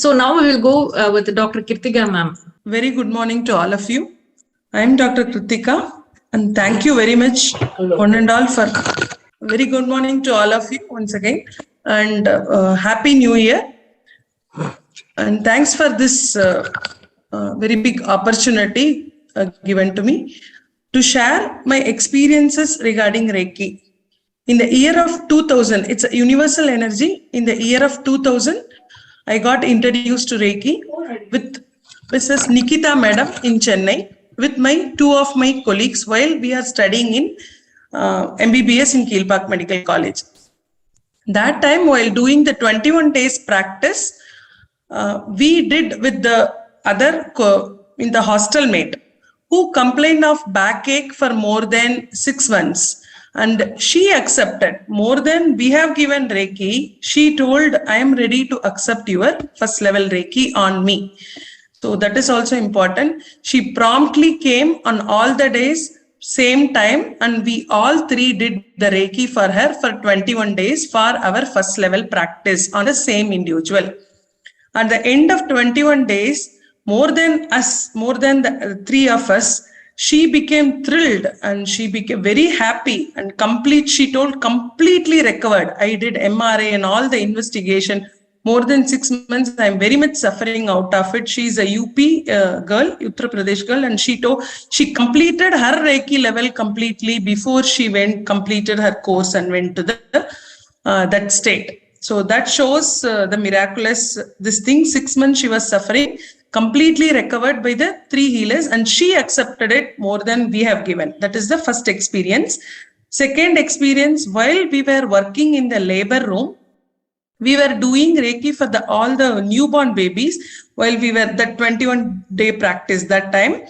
So now we will go with Dr. Kirtika ma'am. Very good morning to all of you. I am Dr. Kritika and thank you very much one and all for very good morning to all of you once again and Happy New Year. And thanks for this very big opportunity given to me to share my experiences regarding Reiki. In the year of 2000, it's a universal energy. In the year of 2000, I got introduced to Reiki with Mrs. Nikita Madam in Chennai with two of my colleagues while we are studying in MBBS in Kilpak Medical College. That time, while doing the 21 days practice, we did with the other in the hostel mate who complained of backache for more than 6 months. And she accepted more than we have given Reiki. She told, I am ready to accept your first level Reiki on me. So that is also important. She promptly came on all the days, same time, and we all three did the Reiki for her for 21 days for our first level practice on the same individual. At the end of 21 days, more than the three of us, she became thrilled and she became very happy and she told completely recovered. I did MRI and all the investigation. More than 6 months, I'm very much suffering out of it. She's a UP girl, Uttar Pradesh girl, and she completed her Reiki level completely before she completed her course and went to that state. So that shows the miraculous, this thing, 6 months she was suffering, completely recovered by the 3 healers, and she accepted it more than we have given. That is the first experience. Second experience, while we were working in the labor room, we were doing Reiki for all the newborn babies while we were the 21-day practice that time.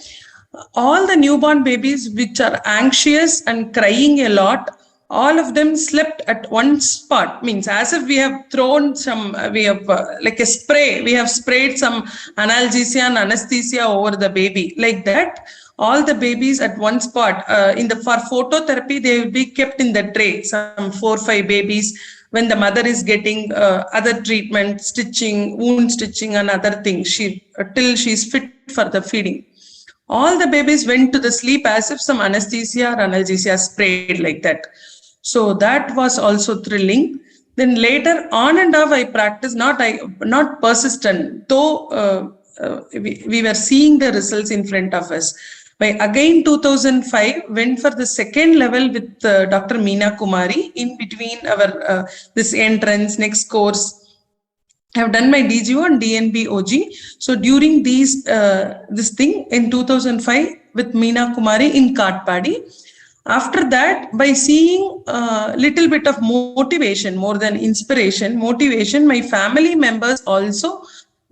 All the newborn babies which are anxious and crying a lot, all of them slept at one spot, means as if we have thrown some, we have like a spray, we have sprayed some analgesia and anesthesia over the baby. Like that, all the babies at one spot. For phototherapy, they will be kept in the tray, some 4 or 5 babies, when the mother is getting other treatment, stitching, wound stitching and other things, till she's fit for the feeding. All the babies went to the sleep as if some anesthesia or analgesia sprayed like that. So that was also thrilling. Then later on and off I practiced, not persistent, though we were seeing the results in front of us. By again 2005, went for the second level with Dr. Meena Kumari. In between our this entrance, next course, I have done my DGO and DNB OG. So during this thing in 2005 with Meena Kumari in Katpadi. After that, by seeing a little bit of motivation, more than inspiration, motivation, my family members also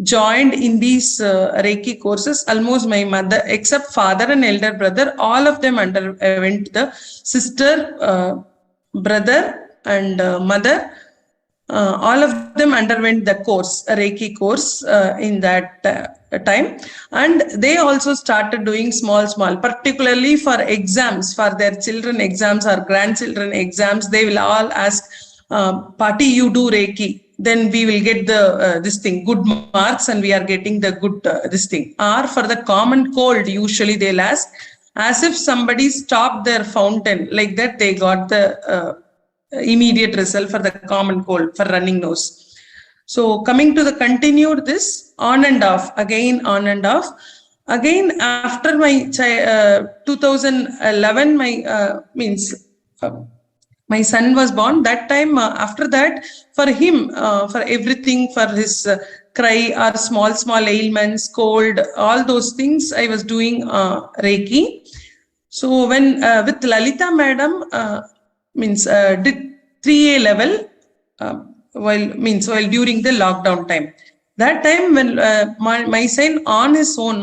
joined in these Reiki courses. Almost my mother, except father and elder brother, all of them underwent the sister, brother and mother. All of them underwent the course, a Reiki course in that time. And they also started doing small, particularly for exams, for their children exams or grandchildren exams. They will all ask, Pati, you do Reiki. Then we will get this thing, good marks, and we are getting the good this thing. Or for the common cold, usually they'll ask, as if somebody stopped their fountain, like that they got the immediate result for the common cold, for running nose. So coming to the continued this, on and off, again on and off. Again, after my 2011, my son was born. That time, after that, for him, for everything, for his cry or small ailments, cold, all those things, I was doing Reiki. So when with Lalita Madam, did 3A level while during the lockdown time. That time when my son on his own,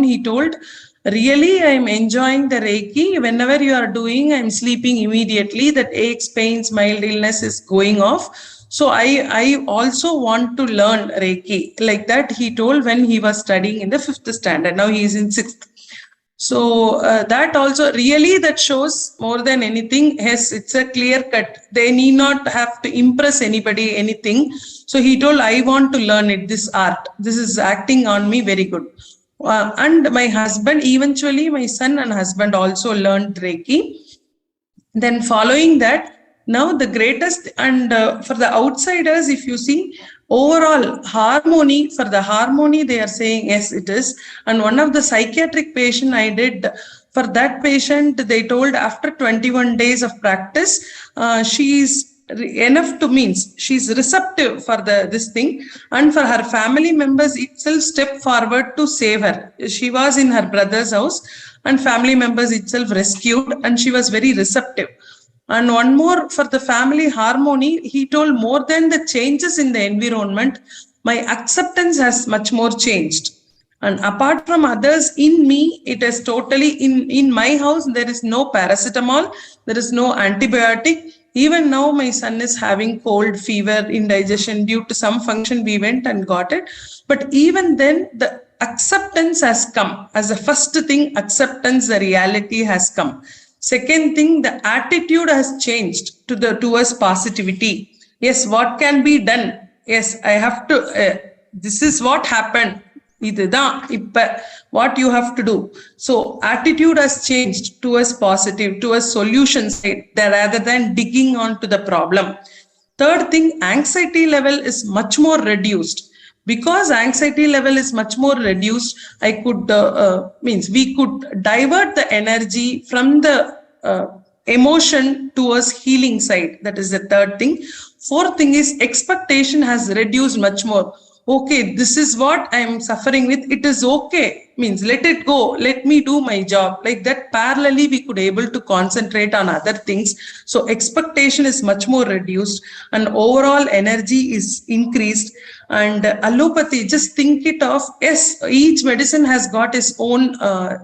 he told, really, I'm enjoying the Reiki. Whenever you are doing, I'm sleeping immediately. That aches, pains, mild illness is going off. So I also want to learn Reiki. Like that, he told when he was studying in the 5th standard. Now he is in 6th. So that also really that shows more than anything. Yes, it's a clear cut. They need not have to impress anybody, anything. So he told, I want to learn it, this art. This is acting on me very good. And my husband, eventually my son and husband also learned Reiki. Then following that, now the greatest, and for the outsiders, if you see, overall harmony, for the harmony, they are saying, yes, it is. And one of the psychiatric patient I did, for that patient, they told after 21 days of practice, she is enough to means she's receptive for this thing, and for her family members itself step forward to save her. She was in her brother's house and family members itself rescued, and she was very receptive. And one more, for the family harmony, he told, more than the changes in the environment, my acceptance has much more changed. And apart from others, in me, it is totally, in my house, there is no paracetamol, there is no antibiotic. Even now, my son is having cold, fever, indigestion due to some function. We went and got it. But even then, the acceptance has come. As the first thing, acceptance, the reality has come. Second thing, the attitude has changed towards positivity. Yes, what can be done? Yes, I have to, this is what happened. What you have to do. So attitude has changed towards positive, towards solutions rather than digging on to the problem. Third thing, anxiety level is much more reduced. Because anxiety level is much more reduced, I could we could divert the energy from the emotion towards healing side. That is the third thing. Fourth thing is expectation has reduced much more. Okay, this is what I am suffering with. It is okay. Means let it go. Let me do my job. Like that, parallelly, we could able to concentrate on other things. So expectation is much more reduced and overall energy is increased. And allopathy, just think it of, yes, each medicine has got its own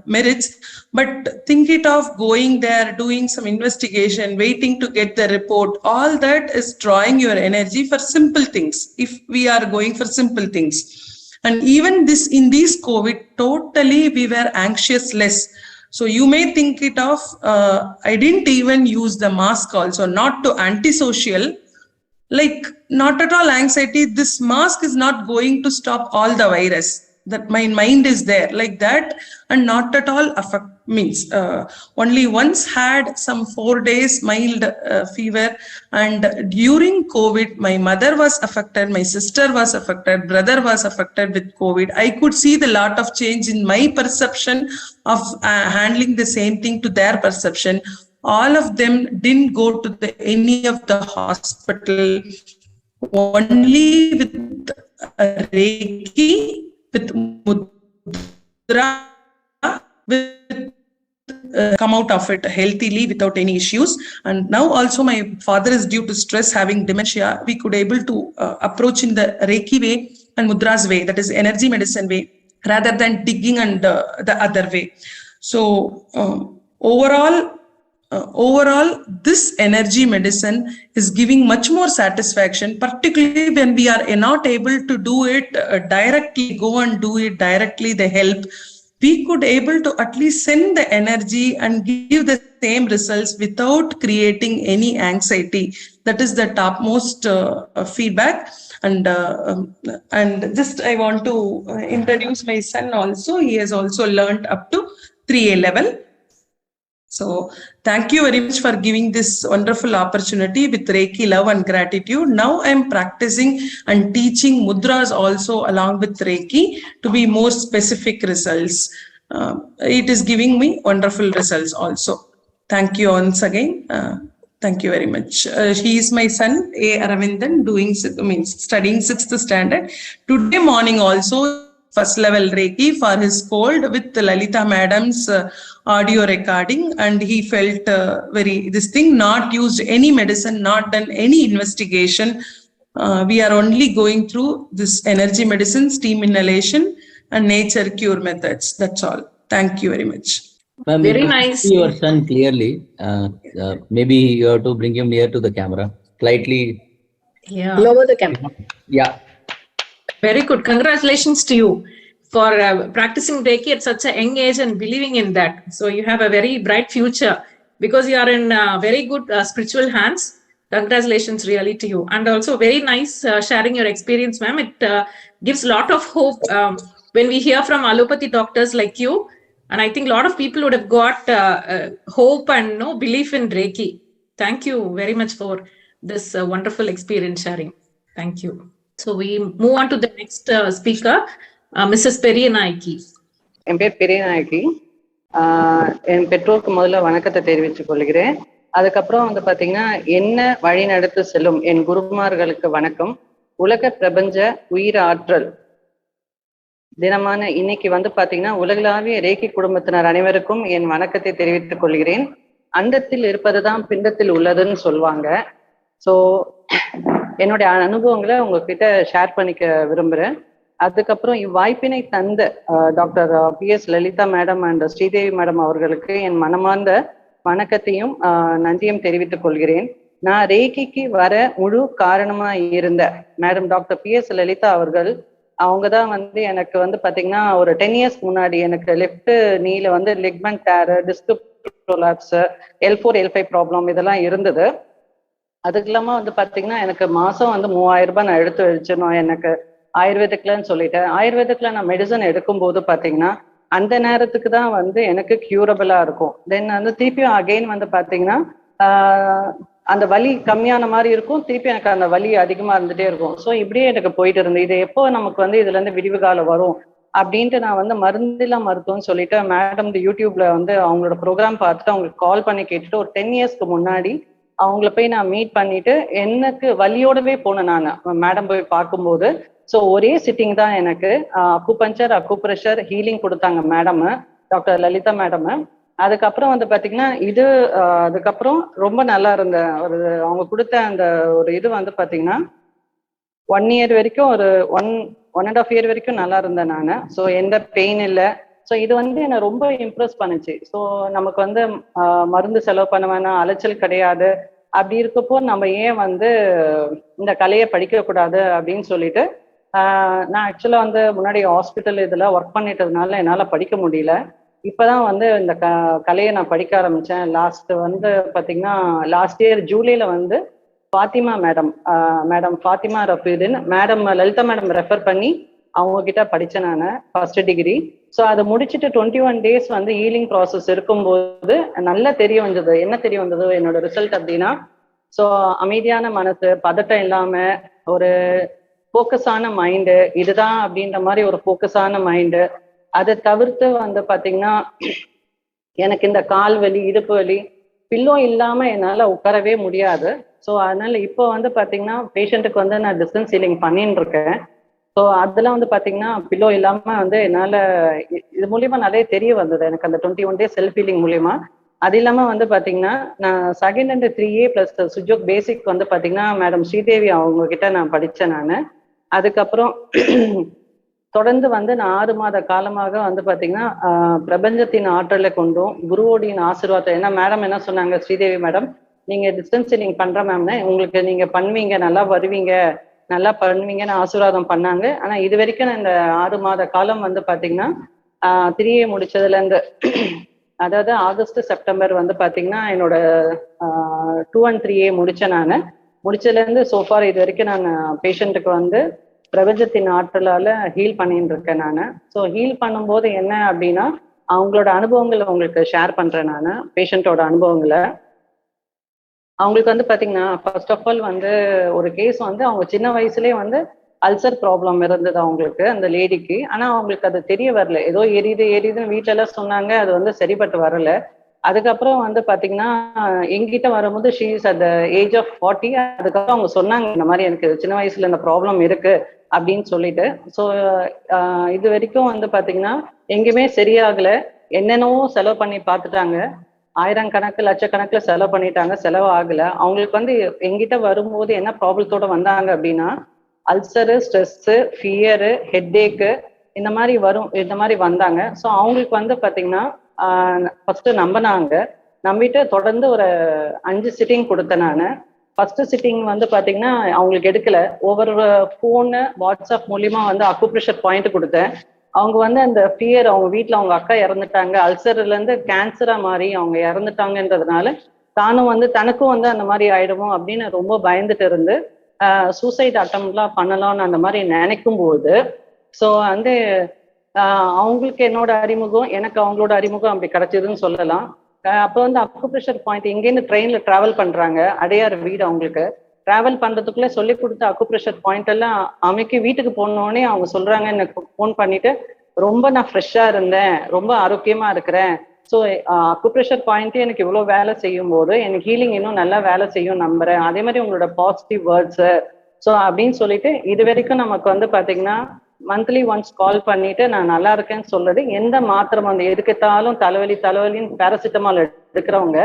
merits, but think it of going there, doing some investigation, waiting to get the report. All that is drawing your energy for simple things. If we are going for simple things. And even this, in this COVID, totally we were anxious less. So you may think it of, I didn't even use the mask also, not to antisocial, like not at all anxiety. This mask is not going to stop all the virus. That my mind is there like that, and not at all affect means only once had some 4 days mild fever, and during COVID my mother was affected, my sister was affected, brother was affected with COVID. I could see the lot of change in my perception of handling the same thing to their perception. All of them didn't go to any of the hospital, only with Reiki, with mudra, with come out of it healthily without any issues. And now also my father is due to stress, having dementia. We could able to approach in the Reiki way and mudra's way, that is energy medicine way, rather than digging and the other way. So overall, this energy medicine is giving much more satisfaction, particularly when we are not able to do it directly, go and do it directly, the help. We could able to at least send the energy and give the same results without creating any anxiety. That is the topmost feedback. And just I want to introduce my son also. He has also learned up to 3A level. So thank you very much for giving this wonderful opportunity with Reiki love and gratitude. Now I'm practicing and teaching mudras also along with Reiki to be more specific results. It is giving me wonderful results also. Thank you once again. Thank you very much. He is my son, A. Aravindan, studying 6th standard. Today morning also, first level Reiki for his cold with Lalita madam's audio recording, and he felt not used any medicine, not done any investigation. We are only going through this energy medicine, steam inhalation and nature cure methods. That's all. Thank you very much. Very nice. Your son clearly. Maybe you have to bring him near to the camera. Slightly. Yeah. Lower the camera. Yeah. Very good. Congratulations to you. for practicing Reiki at such a young age and believing in that. So you have a very bright future because you are in very good spiritual hands. Congratulations really to you. And also very nice sharing your experience, ma'am. It gives a lot of hope when we hear from allopathy doctors like you. And I think a lot of people would have got hope and belief in Reiki. Thank you very much for this wonderful experience sharing. Thank you. So we move on to the next speaker, Mrs. Periyanaiki. என் பேர் பெரியநாயகி. என் பெற்றோருக்கு முதல்ல வணக்கத்தை தெரிவித்துக் கொள்கிறேன். அதுக்கப்புறம் வந்து பாத்தீங்கன்னா என்ன வழி நடத்து செல்லும் என் குருமார்களுக்கு வணக்கம். உலக பிரபஞ்ச உயிர் ஆற்றல் தினமான இன்னைக்கு வந்து பாத்தீங்கன்னா உலகளாவிய ரேக்கி குடும்பத்தினர் அனைவருக்கும் என் வணக்கத்தை தெரிவித்துக் கொள்கிறேன். அண்டத்தில் இருப்பதுதான் பிண்டத்தில் உள்ளதுன்னு சொல்லுவாங்க. ஸோ என்னுடைய அனுபவங்களை உங்ககிட்ட ஷேர் பண்ணிக்க விரும்புகிறேன். அதுக்கப்புறம் இவ்வாய்ப்பினை தந்த doctor PS Lalitha madam and Sridevi madam அவர்களுக்கு என் மனமார்ந்த வணக்கத்தையும் நன்றியும் தெரிவித்துக் கொள்கிறேன். நான் ரேக்கிக்கு வர முழு காரணமா இருந்த மேடம் டாக்டர் PS லலிதா அவர்கள், அவங்க தான் வந்து எனக்கு வந்து பாத்தீங்கன்னா ஒரு 10 years முன்னாடி எனக்கு லெஃப்ட் நீல வந்து ligament tear, disc prolapse, L4 L5 problem இதெல்லாம் இருந்தது. அதுக்கு இல்லாம வந்து பாத்தீங்கன்னா எனக்கு மாசம் வந்து 3000 ரூபாய் நான் எடுத்து வச்சிடணும் எனக்கு ஆயுர்வேதிக்லன்னு சொல்லிட்டேன். ஆயுர்வேதிக்ல நான் மெடிசன் எடுக்கும்போது பாத்தீங்கன்னா அந்த நேரத்துக்கு தான் வந்து எனக்கு கியூரபிளா இருக்கும். தென் வந்து திருப்பியும் அகெயின் வந்து பாத்தீங்கன்னா அந்த வலி கம்மியான மாதிரி இருக்கும், திருப்பி எனக்கு அந்த வலி அதிகமா இருந்துட்டே இருக்கும். ஸோ இப்படியே எனக்கு போயிட்டு இருந்தது. இது எப்போ நமக்கு வந்து இதுல இருந்து விடிவு காலம் வரும் அப்படின்ட்டு நான் வந்து மருந்தில்லா மருத்துவம்னு சொல்லிட்டு மேடம் யூடியூப்ல வந்து அவங்களோட ப்ரோக்ராம் பார்த்துட்டு அவங்களுக்கு கால் பண்ணி கேட்டுட்டு ஒரு 10 yearsக்கு முன்னாடி அவங்கள போய் நான் மீட் பண்ணிட்டு எனக்கு வலியோடவே போனேன் நான் மேடம் போய் பார்க்கும்போது. ஸோ ஒரே சிட்டிங் தான் எனக்கு அக்குபஞ்சர், அக்குப்ரெஷர், ஹீலிங் கொடுத்தாங்க மேடம், டாக்டர் லலிதா மேடம். அதுக்கப்புறம் வந்து பாத்தீங்கன்னா இது அதுக்கப்புறம் ரொம்ப நல்லா இருந்த ஒரு அவங்க கொடுத்த அந்த ஒரு இது வந்து பாத்தீங்கன்னா 1 year வரைக்கும் ஒரு 1.5 year வரைக்கும் நல்லா இருந்தேன் நான். ஸோ எந்த பெயின் இல்லை. ஸோ இது வந்து என்னை ரொம்ப இம்ப்ரெஸ் பண்ணுச்சு. ஸோ நமக்கு வந்து மருந்து செலவு பண்ண வேணாம், அலைச்சல் கிடையாது, அப்படி இருக்கப்போ நம்ம ஏன் வந்து இந்த கலையை படிக்கக்கூடாது அப்படின்னு சொல்லிட்டு நான் ஆக்சுவலாக வந்து முன்னாடி ஹாஸ்பிட்டல் இதில் ஒர்க் பண்ணிட்டதுனால என்னால் படிக்க முடியல. இப்போதான் வந்து இந்த கலையை நான் படிக்க ஆரம்பித்தேன். லாஸ்ட் வந்து பார்த்தீங்கன்னா லாஸ்ட் இயர் ஜூலையில் வந்து Fatima madam Fatima Rafeedin madam Lalitha madam refer பண்ணி அவங்க கிட்ட படித்தேன் நான் ஃபர்ஸ்ட் டிகிரி. ஸோ அதை முடிச்சுட்டு 21 days வந்து ஹீலிங் ப்ராசஸ் இருக்கும்போது நல்லா தெரிய வந்தது. என்ன தெரிய வந்தது என்னோட ரிசல்ட் அப்படின்னா, ஸோ அமைதியான மனசு, பதட்டம் இல்லாம ஒரு ஃபோக்கஸான மைண்டு, இதுதான் அப்படின்ற மாதிரி ஒரு ஃபோக்கஸான மைண்டு. அதை தவிர்த்து வந்து பாத்தீங்கன்னா எனக்கு இந்த கால் வலி, இடுப்பு வலி, பில்லோ இல்லாம என்னால உட்காரவே முடியாது. ஸோ அதனால இப்போ வந்து பாத்தீங்கன்னா பேஷண்ட்டுக்கு வந்து நான் டிஸ்டன்ஸ் ஹீலிங் பண்ணிட்டு இருக்கேன். ஸோ அதெல்லாம் வந்து பாத்தீங்கன்னா பில்லோ இல்லாம வந்து என்னால இது மூலியமா நிறைய தெரிய வந்தது எனக்கு அந்த 21 days செல்ஃப் ஹீலிங் மூலியமா. அது இல்லாம வந்து பாத்தீங்கன்னா நான் 2nd and 3A + சுஜோக் பேசிக் வந்து பாத்தீங்கன்னா மேடம் ஸ்ரீதேவி அவங்க கிட்ட நான் படிச்சேன் நான். அதுக்கப்புறம் தொடர்ந்து வந்து நான் 6 மாத காலமாக வந்து பாத்தீங்கன்னா பிரபஞ்சத்தின் ஆற்றலை கொண்டும் குருவோடியின் ஆசீர்வாதம், ஏன்னா மேடம் என்ன சொன்னாங்க, ஸ்ரீதேவி மேடம் நீங்க டிஸ்டன்ஸ் ஹீலிங் பண்ற மேம்னு உங்களுக்கு நீங்க பண்ணுவீங்க, நல்லா வருவீங்க, நல்லா பண்ணுவீங்கன்னு ஆசீர்வாதம் பண்ணாங்க. ஆனா இது வரைக்கும் நான் இந்த 6 மாத காலம் வந்து பாத்தீங்கன்னா 3A முடிச்சதுல இருந்து அதாவது ஆகஸ்ட் செப்டம்பர் வந்து பாத்தீங்கன்னா என்னோட 2 and 3A முடிச்சேன் நான். முடிச்சதுல இருந்து சோஃபார் இது வரைக்கும் நான் பேஷண்ட்டுக்கு வந்து பிரபஞ்சத்தின் ஆற்றலால ஹீல் பண்ணிட்டு இருக்கேன் நான். ஸோ ஹீல் பண்ணும்போது என்ன அப்படின்னா அவங்களோட அனுபவங்களை உங்களுக்கு ஷேர் பண்றேன் நான். பேஷண்ட்டோட அனுபவங்களை அவங்களுக்கு வந்து பாத்தீங்கன்னா ஃபர்ஸ்ட் ஆஃப் ஆல் வந்து ஒரு கேஸ் வந்து அவங்க சின்ன வயசுலேயே வந்து அல்சர் ப்ராப்ளம் இருந்தது அவங்களுக்கு, அந்த லேடிக்கு. ஆனா அவங்களுக்கு அது தெரிய வரல, ஏதோ எரியுதுன்னு வீட்டுல எல்லாம் சொன்னாங்க, அது வந்து சரிப்பட்டு வரல. அதுக்கப்புறம் வந்து பாத்தீங்கன்னா எங்கிட்ட வரும்போது she is at the age of 40. அதுக்கப்புறம் அவங்க சொன்னாங்க இந்த மாதிரி எனக்கு சின்ன வயசுல இந்த ப்ராப்ளம் இருக்கு அப்படின்னு சொல்லிட்டு. ஸோ இது வரைக்கும் வந்து பாத்தீங்கன்னா எங்கேயுமே சரியாகல, என்னென்னவோ செலவு பண்ணி பார்த்துட்டாங்க, 1000 கணக்கு லட்சக்கணக்கில் செலவு பண்ணிட்டாங்க, செலவு ஆகல. அவங்களுக்கு வந்து எங்கிட்ட வரும்போது என்ன ப்ராப்ளத்தோட வந்தாங்க அப்படின்னா அல்சரு, ஸ்ட்ரெஸ்ஸு, ஃபியரு, ஹெட்டேக்கு இந்த மாதிரி வந்தாங்க. ஸோ அவங்களுக்கு வந்து பாத்தீங்கன்னா ஃபர்ஸ்ட் நம்பிட்டு தொடர்ந்து ஒரு 5 சிட்டிங் கொடுத்தேன் நான். ஃபர்ஸ்ட் சிட்டிங் வந்து பாத்தீங்கன்னா அவங்களுக்கு எடுக்கல, ஒவ்வொரு ஃபோனு வாட்ஸ்அப் மூலியமா வந்து அக்குப்ரெஷர் பாயிண்ட் கொடுத்தேன். அவங்க வந்து அந்த ஃபியர், அவங்க வீட்டுல அவங்க அக்கா இறந்துட்டாங்க, அல்சர்ல இருந்து கேன்சரா மாறி அவங்க இறந்துட்டாங்கன்றதுனால தானும் வந்து தனக்கும் வந்து அந்த மாதிரி ஆயிடுமோ அப்படின்னு ரொம்ப பயந்துட்டு இருந்து சூசைட் அட்டம்ப்ட்லாம் பண்ணலாம்னு அந்த மாதிரி நினைக்கும் போது, ஸோ வந்து அவங்களுக்கு என்னோட அறிமுகம், எனக்கு அவங்களோட அறிமுகம் அப்படி கிடைச்சதுன்னு சொல்லலாம். அப்போ வந்து அக்குப்ரெஷர் பாயிண்ட் இங்கேருந்து ட்ரெயின்ல டிராவல் பண்றாங்க, அடையார் வீடு அவங்களுக்கு. டிராவல் பண்றதுக்குள்ள சொல்லி கொடுத்த அக்குப்ரெஷர் பாயிண்ட் எல்லாம் அமைக்கி வீட்டுக்கு போனோடனே அவங்க சொல்றாங்க, எனக்கு ஃபோன் பண்ணிட்டு, ரொம்ப நான் ஃப்ரெஷ்ஷா இருந்தேன், ரொம்ப ஆரோக்கியமா இருக்கிறேன். ஸோ அக்குப்ரெஷர் பாயிண்ட்டே எனக்கு இவ்வளோ வேலை செய்யும் போது எனக்கு ஹீலிங் இன்னும் நல்லா வேலை செய்யும் நம்புறேன். அதே மாதிரி உங்களோட பாசிட்டிவ் வேர்ட்ஸ். ஸோ அப்படின்னு சொல்லிட்டு இது வரைக்கும் நமக்கு வந்து பாத்தீங்கன்னா மந்த்லி ஒன்ஸ் கால் பண்ணிட்டு நான் நல்லா இருக்கேன்னு சொல்றது. எந்த மாத்திரை வந்து எதுக்கெத்தாலும் தலைவலின்னு பேராசிட்டமால் எடுக்கிறவங்க,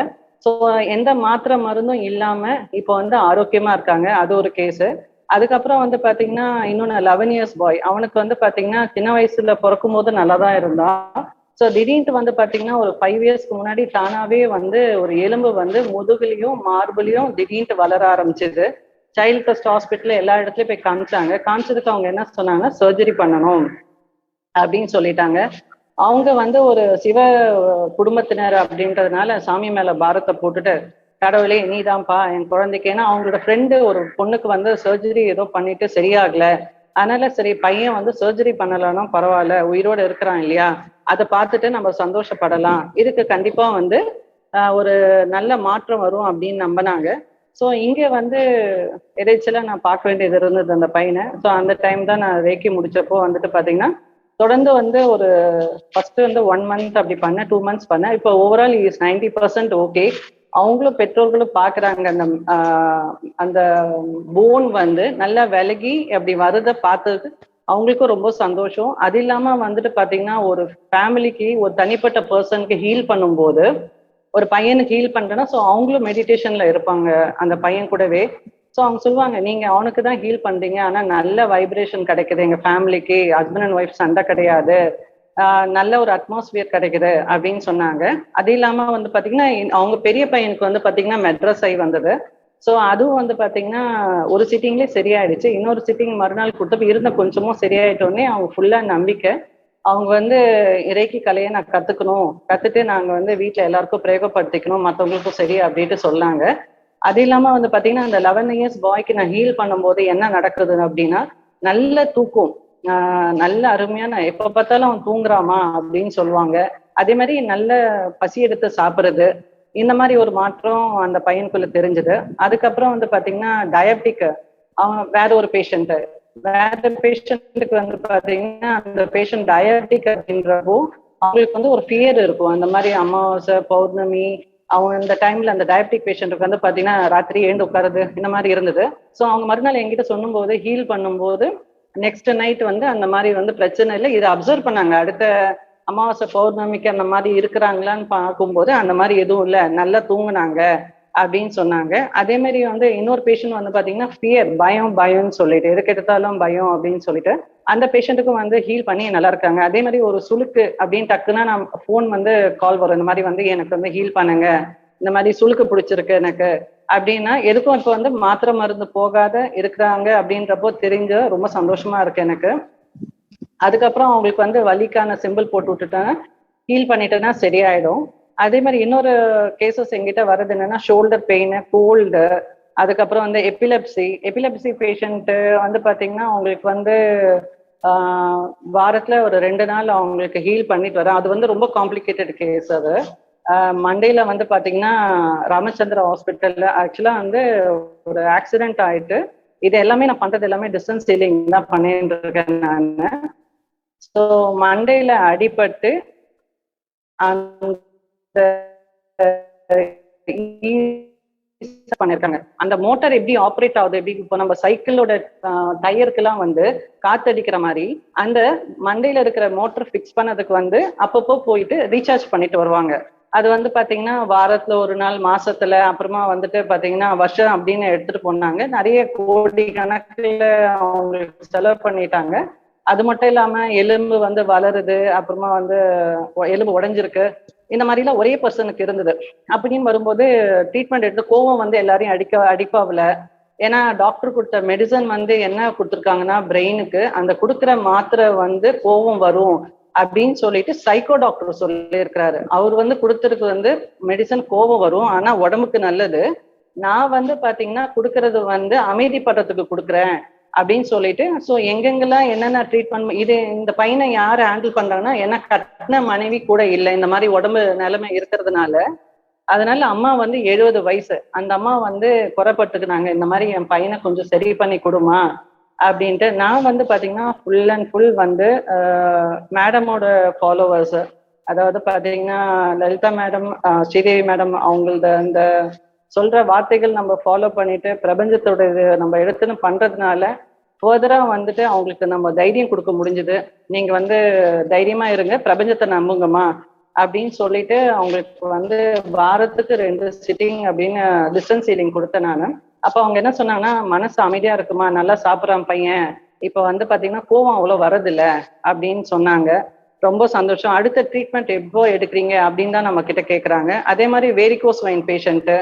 ஸோ எந்த மாத்திரை மருந்தும் இல்லாம இப்போ வந்து ஆரோக்கியமா இருக்காங்க. அது ஒரு கேஸு. அதுக்கப்புறம் வந்து பாத்தீங்கன்னா இன்னொன்னு 11 இயர்ஸ் பாய், அவனுக்கு வந்து பாத்தீங்கன்னா சின்ன வயசுல பிறக்கும் போது நல்லா தான் இருந்தான். ஸோ திடீர்னு வந்து பாத்தீங்கன்னா ஒரு 5 இயர்ஸ்க்கு முன்னாடி தானாவே வந்து ஒரு எலும்பு வந்து முதுகுலையும் மார்புலையும் திடீர்னு வளர ஆரம்பிச்சது. சைல்ட் ட்ரஸ்ட் ஹாஸ்பிட்டல் எல்லா இடத்துலயும் போய் காமிச்சாங்க. காமிச்சதுக்கு அவங்க என்ன சொன்னாங்கன்னா சர்ஜரி பண்ணணும் அப்படின்னு சொல்லிட்டாங்க. அவங்க வந்து ஒரு சிவ குடும்பத்தினர் அப்படின்றதுனால சாமி மேல பாரத்தை போட்டுட்டு, கடவுளே நீதான்ப்பா என் குழந்தைக்கு, ஏன்னா அவங்களோட ஃப்ரெண்டு ஒரு பொண்ணுக்கு வந்து சர்ஜரி ஏதோ பண்ணிட்டு சரியாகல, அதனால சரி பையன் வந்து சர்ஜரி பண்ணலன்னா பரவாயில்ல, உயிரோட இருக்கிறான் இல்லையா, அதை பார்த்துட்டு நம்ம சந்தோஷப்படலாம், இதுக்கு கண்டிப்பா வந்து ஒரு நல்ல மாற்றம் வரும் அப்படின்னு நம்பினாங்க. ஸோ இங்க வந்து இறைச்சலா நான் பார்க்க வேண்டியது இருந்தது அந்த பையனை. ஸோ அந்த டைம் தான் நான் ரேக்கி முடிச்சப்போ வந்துட்டு பாத்தீங்கன்னா தொடர்ந்து வந்து ஒரு ஃபர்ஸ்ட் வந்து 1 மந்த் அப்படி பண்ணேன், 2 மந்த்ஸ் பண்ணேன். இப்போ ஓவரால் இஸ் 90% ஓகே. அவங்களும் பெற்றோர்களும் பாக்குறாங்க அந்த அந்த போன் வந்து நல்லா விலகி அப்படி வருத பார்த்தது அவங்களுக்கும் ரொம்ப சந்தோஷம். அது இல்லாம வந்துட்டு பாத்தீங்கன்னா ஒரு ஃபேமிலிக்கு ஒரு தனிப்பட்ட பர்சனுக்கு ஹீல் பண்ணும்போது, ஒரு பையனுக்கு ஹீல் பண்றேன்னா ஸோ அவங்களும் மெடிடேஷன்ல இருப்பாங்க அந்த பையன் கூடவே. ஸோ அவங்க சொல்லுவாங்க, நீங்க அவனுக்கு தான் ஹீல் பண்றீங்க, ஆனா நல்ல வைப்ரேஷன் கிடைக்குது எங்க ஃபேமிலிக்கு, ஹஸ்பண்ட் அண்ட் ஒய்ஃப் சண்டை கிடையாது, நல்ல ஒரு அட்மாஸ்பியர் கிடைக்குது அப்படின்னு சொன்னாங்க. அது இல்லாம வந்து பாத்தீங்கன்னா அவங்க பெரிய பையனுக்கு வந்து பாத்தீங்கன்னா மெட்ரஸ் ஆகி வந்தது. ஸோ அதுவும் வந்து பாத்தீங்கன்னா ஒரு சிட்டிங்லேயே சரியாயிடுச்சு. இன்னொரு சிட்டிங் மறுநாள் கொடுத்தப்ப இருந்த கொஞ்சமும் சரியாயிட்டோடனே அவங்க ஃபுல்லா நம்பிக்கை. அவங்க வந்து இறைக்கு கலையை நான் கத்துட்டு நாங்க வந்து வீட்டுல எல்லாருக்கும் பிரயோகப்படுத்திக்கணும், மற்றவங்களுக்கும் சரி அப்படின்ட்டு சொன்னாங்க. அது இல்லாம வந்து பாத்தீங்கன்னா அந்த 11 இயர்ஸ் பாய்க்கு நான் ஹீல் பண்ணும்போது என்ன நடக்குது அப்படின்னா, நல்ல தூக்கம், நல்ல அருமையான, எப்ப பார்த்தாலும் அவன் தூங்குறாமா அப்படின்னு சொல்லுவாங்க. அதே மாதிரி நல்ல பசி எடுத்து சாப்பிடுறது, இந்த மாதிரி ஒரு மாற்றம் அந்த பையனுக்குள்ள தெரிஞ்சது. அதுக்கப்புறம் வந்து பாத்தீங்கன்னா டயபெட்டிக், அவன் வேற ஒரு பேஷண்ட் வந்து பாத்தீங்கன்னா அந்த பேஷண்ட் டயபெட்டிக் அப்படின்றப்போ அவங்களுக்கு வந்து ஒரு ஃபியர் இருக்கும். அந்த மாதிரி அமாவாசை பௌர்ணமி அவங்க இந்த டைம்ல அந்த டயபெட்டிக் பேஷண்ட்டுக்கு வந்து பாத்தீங்கன்னா ராத்திரி எழுந்து உட்காருது இந்த மாதிரி இருந்தது. ஸோ அவங்க மறுநாள் என்கிட்ட சொல்லும் போது ஹீல் பண்ணும்போது நெக்ஸ்ட் நைட் வந்து அந்த மாதிரி வந்து பிரச்சனை இல்லை, இதை அப்சர்வ் பண்ணாங்க. அடுத்த அமாவாசை பௌர்ணமிக்கு அந்த மாதிரி இருக்கிறாங்களான்னு பார்க்கும்போது அந்த மாதிரி எதுவும் இல்லை, நல்லா தூங்குனாங்க அப்படின்னு சொன்னாங்க. அதே மாதிரி வந்து இன்னொரு பேஷண்ட் வந்து பாத்தீங்கன்னா ஃபியர், பயம்னு சொல்லிட்டு எதுக்கு எடுத்தாலும் பயம் அப்படின்னு சொல்லிட்டு அந்த பேஷண்ட்டுக்கும் வந்து ஹீல் பண்ணி நல்லா இருக்காங்க. அதே மாதிரி ஒரு சுளுக்கு அப்படின்னு டக்குன்னா நான் ஃபோன் வந்து கால் வரும், இந்த மாதிரி வந்து எனக்கு வந்து ஹீல் பண்ணுங்க, இந்த மாதிரி சுளுக்கு பிடிச்சிருக்கு எனக்கு அப்படின்னா, எதுக்கும் இப்போ வந்து மாத்திரை மருந்து போகாத இருக்கிறாங்க அப்படின்றப்போ தெரிஞ்ச ரொம்ப சந்தோஷமா இருக்கு எனக்கு. அதுக்கப்புறம் அவங்களுக்கு வந்து வலிக்கான சிம்பிள் போட்டு விட்டுட்டேன், ஹீல் பண்ணிட்டேன்னா சரியாயிடும். அதே மாதிரி இன்னொரு கேசஸ் எங்கிட்ட வர்றது என்னன்னா ஷோல்டர் பெயின், கோல்டு, அதுக்கப்புறம் வந்து எபிலெப்சி பேஷண்ட் வந்து பாத்தீங்கன்னா அவங்களுக்கு வந்து வாரத்துல ஒரு 2 நாள் அவங்களுக்கு ஹீல் பண்ணிட்டு வரேன். அது வந்து ரொம்ப காம்ப்ளிகேட்டட் கேஸ். அது மண்டேல வந்து பாத்தீங்கன்னா ராமச்சந்திரா ஹாஸ்பிட்டல்ல ஆக்சுவலா வந்து ஒரு ஆக்சிடென்ட் ஆயிட்டு, இது எல்லாமே நான் பண்றது எல்லாமே டிஸ்டன்ஸ் ஹீலிங் தான் பண்ணிட்டு இருக்கேன் நான். ஸோ மண்டேல அடிபட்டு அந்த பண்ணிருக்காங்க. அந்த மோட்டார் எப்படி ஆப்ரேட் ஆகுது, எப்படி இப்போ நம்ம சைக்கிளோட டயருக்குலாம் வந்து காத்தடிக்கிற மாதிரி அந்த மண்டையில இருக்கிற மோட்டர் ஃபிக்ஸ் பண்ணதுக்கு வந்து அப்பப்போ போயிட்டு ரீசார்ஜ் பண்ணிட்டு வருவாங்க. அது வந்து பாத்தீங்கன்னா வாரத்துல ஒரு நாள், மாசத்துல, அப்புறமா வந்துட்டு பாத்தீங்கன்னா வருஷம் அப்படின்னு எடுத்துட்டு போனாங்க. நிறைய கோடி கணக்குல அவங்களுக்கு செலவு பண்ணிட்டாங்க. அது மட்டும் இல்லாம எலும்பு வந்து வளருது, அப்புறமா வந்து எலும்பு உடைஞ்சிருக்கு, இந்த மாதிரிலாம் ஒரே பர்சனுக்கு இருந்தது. அப்படின்னு வரும்போது ட்ரீட்மெண்ட் எடுத்து கோவம் வந்து எல்லாரையும் அடிப்பாவில, ஏன்னா டாக்டர் கொடுத்த மெடிசன் வந்து என்ன கொடுத்துருக்காங்கன்னா பிரெயினுக்கு அந்த கொடுக்குற மாத்திரை வந்து கோவம் வரும் அப்படின்னு சொல்லிட்டு சைக்கோ டாக்டர் சொல்லியிருக்கிறாரு. அவர் வந்து கொடுத்துருக்கு வந்து மெடிசன் கோவம் வரும் ஆனா உடம்புக்கு நல்லது, நான் வந்து பாத்தீங்கன்னா கொடுக்கறது வந்து அமைதிப்படுறதுக்கு கொடுக்குறேன் அப்படின்னு சொல்லிட்டு, ஸோ எங்கெங்கெல்லாம் என்னென்ன ட்ரீட்மெண்ட் இது இந்த பையனை யாரு ஹேண்டில் பண்றாங்கன்னா ஏன்னா கட்டின மனைவி கூட இல்லை இந்த மாதிரி உடம்பு நிலைமை இருக்கிறதுனால. அதனால அம்மா வந்து 70 வயசு, அந்த அம்மா வந்து குறைப்பட்டுக்குனாங்க இந்த மாதிரி என் பையனை கொஞ்சம் சரி பண்ணி கொடுமா அப்படின்ட்டு. நான் வந்து பாத்தீங்கன்னா ஃபுல் அண்ட் ஃபுல் வந்து மேடமோட ஃபாலோவர்ஸ், அதாவது பாத்தீங்கன்னா லலிதா மேடம், ஸ்ரீதேவி மேடம் அவங்களோட அந்த சொல்ற வார்த்தைகள் நம்ம ஃபாலோ பண்ணிட்டு பிரபஞ்சத்தோட இது நம்ம எடுத்துன்னு பண்றதுனால ஃபர்தரா வந்துட்டு அவங்களுக்கு நம்ம தைரியம் கொடுக்க முடிஞ்சுது. நீங்க வந்து தைரியமா இருங்க, பிரபஞ்சத்தை நம்புங்கம்மா அப்படின்னு சொல்லிட்டு அவங்களுக்கு வந்து வாரத்துக்கு 2 சிட்டிங் அப்படின்னு டிஸ்டன்ஸ் ஹீலிங் கொடுத்தேன் நான். அப்போ அவங்க என்ன சொன்னாங்கன்னா, மனசு அமைதியா இருக்குமா, நல்லா சாப்பிட்றான் பையன், இப்போ வந்து பாத்தீங்கன்னா கோவம் அவ்வளோ வரதில்ல அப்படின்னு சொன்னாங்க. ரொம்ப சந்தோஷம். அடுத்த ட்ரீட்மெண்ட் எப்போ எடுக்கிறீங்க அப்படின்னு தான் நம்ம கிட்ட கேட்குறாங்க. அதே மாதிரி வேரிகோஸ் வைன் பேஷண்ட்டு,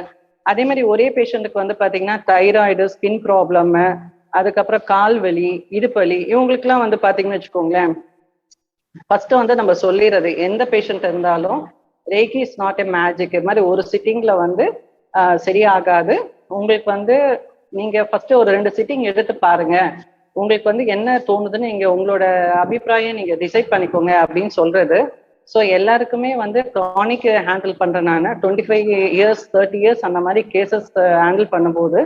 அதே மாதிரி ஒரே பேஷண்ட்டுக்கு வந்து பாத்தீங்கன்னா தைராய்டு, ஸ்கின் ப்ராப்ளம், அதுக்கப்புறம் கால் வலி, இடுப்பு வலி, இவங்களுக்குலாம் வந்து பாத்தீங்கன்னு வச்சுக்கோங்களேன், ஃபர்ஸ்ட் வந்து நம்ம சொல்லிடுறது எந்த பேஷண்ட் இருந்தாலும் ரேக்கி இஸ் நாட் எ மேஜிக். இது மாதிரி ஒரு சிட்டிங்ல வந்து சரியாகாது. உங்களுக்கு வந்து நீங்க ஃபர்ஸ்ட் ஒரு 2 சிட்டிங் எடுத்து பாருங்க, உங்களுக்கு வந்து என்ன தோணுதுன்னு நீங்க உங்களோட அபிப்பிராயம் நீங்க டிசைட் பண்ணிக்கோங்க அப்படின்னு சொல்றது. ஸோ எல்லாருக்குமே வந்து க்ரானிக் ஹேண்டில் பண்றேன் நான். 25 இயர்ஸ் 30 இயர்ஸ் அந்த மாதிரி கேசஸ் ஹேண்டில் பண்ணும்போது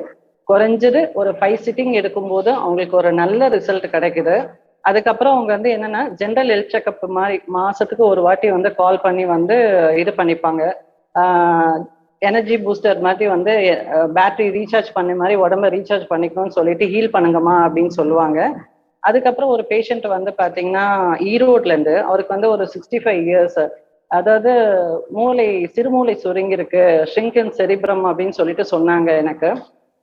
குறைஞ்சது ஒரு 5 சிட்டிங் எடுக்கும்போது அவங்களுக்கு ஒரு நல்ல ரிசல்ட் கிடைக்குது. அதுக்கப்புறம் அவங்க வந்து என்னன்னா ஜென்ரல் ஹெல்த் செக்அப் மாதிரி மாசத்துக்கு ஒரு வாட்டி வந்து கால் பண்ணி வந்து இது பண்ணிப்பாங்க. எனர்ஜி பூஸ்டர் மாதிரி வந்து பேட்டரி ரீசார்ஜ் பண்ண மாதிரி உடம்ப ரீசார்ஜ் பண்ணிக்கணும்னு சொல்லிட்டு ஹீல் பண்ணுங்கம்மா அப்படின்னு சொல்லுவாங்க. அதுக்கப்புறம் ஒரு பேஷண்ட் வந்து பாத்தீங்கன்னா ஈரோட்ல இருந்து, அவருக்கு வந்து ஒரு 65 இயர்ஸ், அதாவது மூளை சிறுமூளை சுருங்கி இருக்கு, ஷ்ரிங்கன் செரிப்ரம் அப்படின்னு சொல்லிட்டு சொன்னாங்க எனக்கு.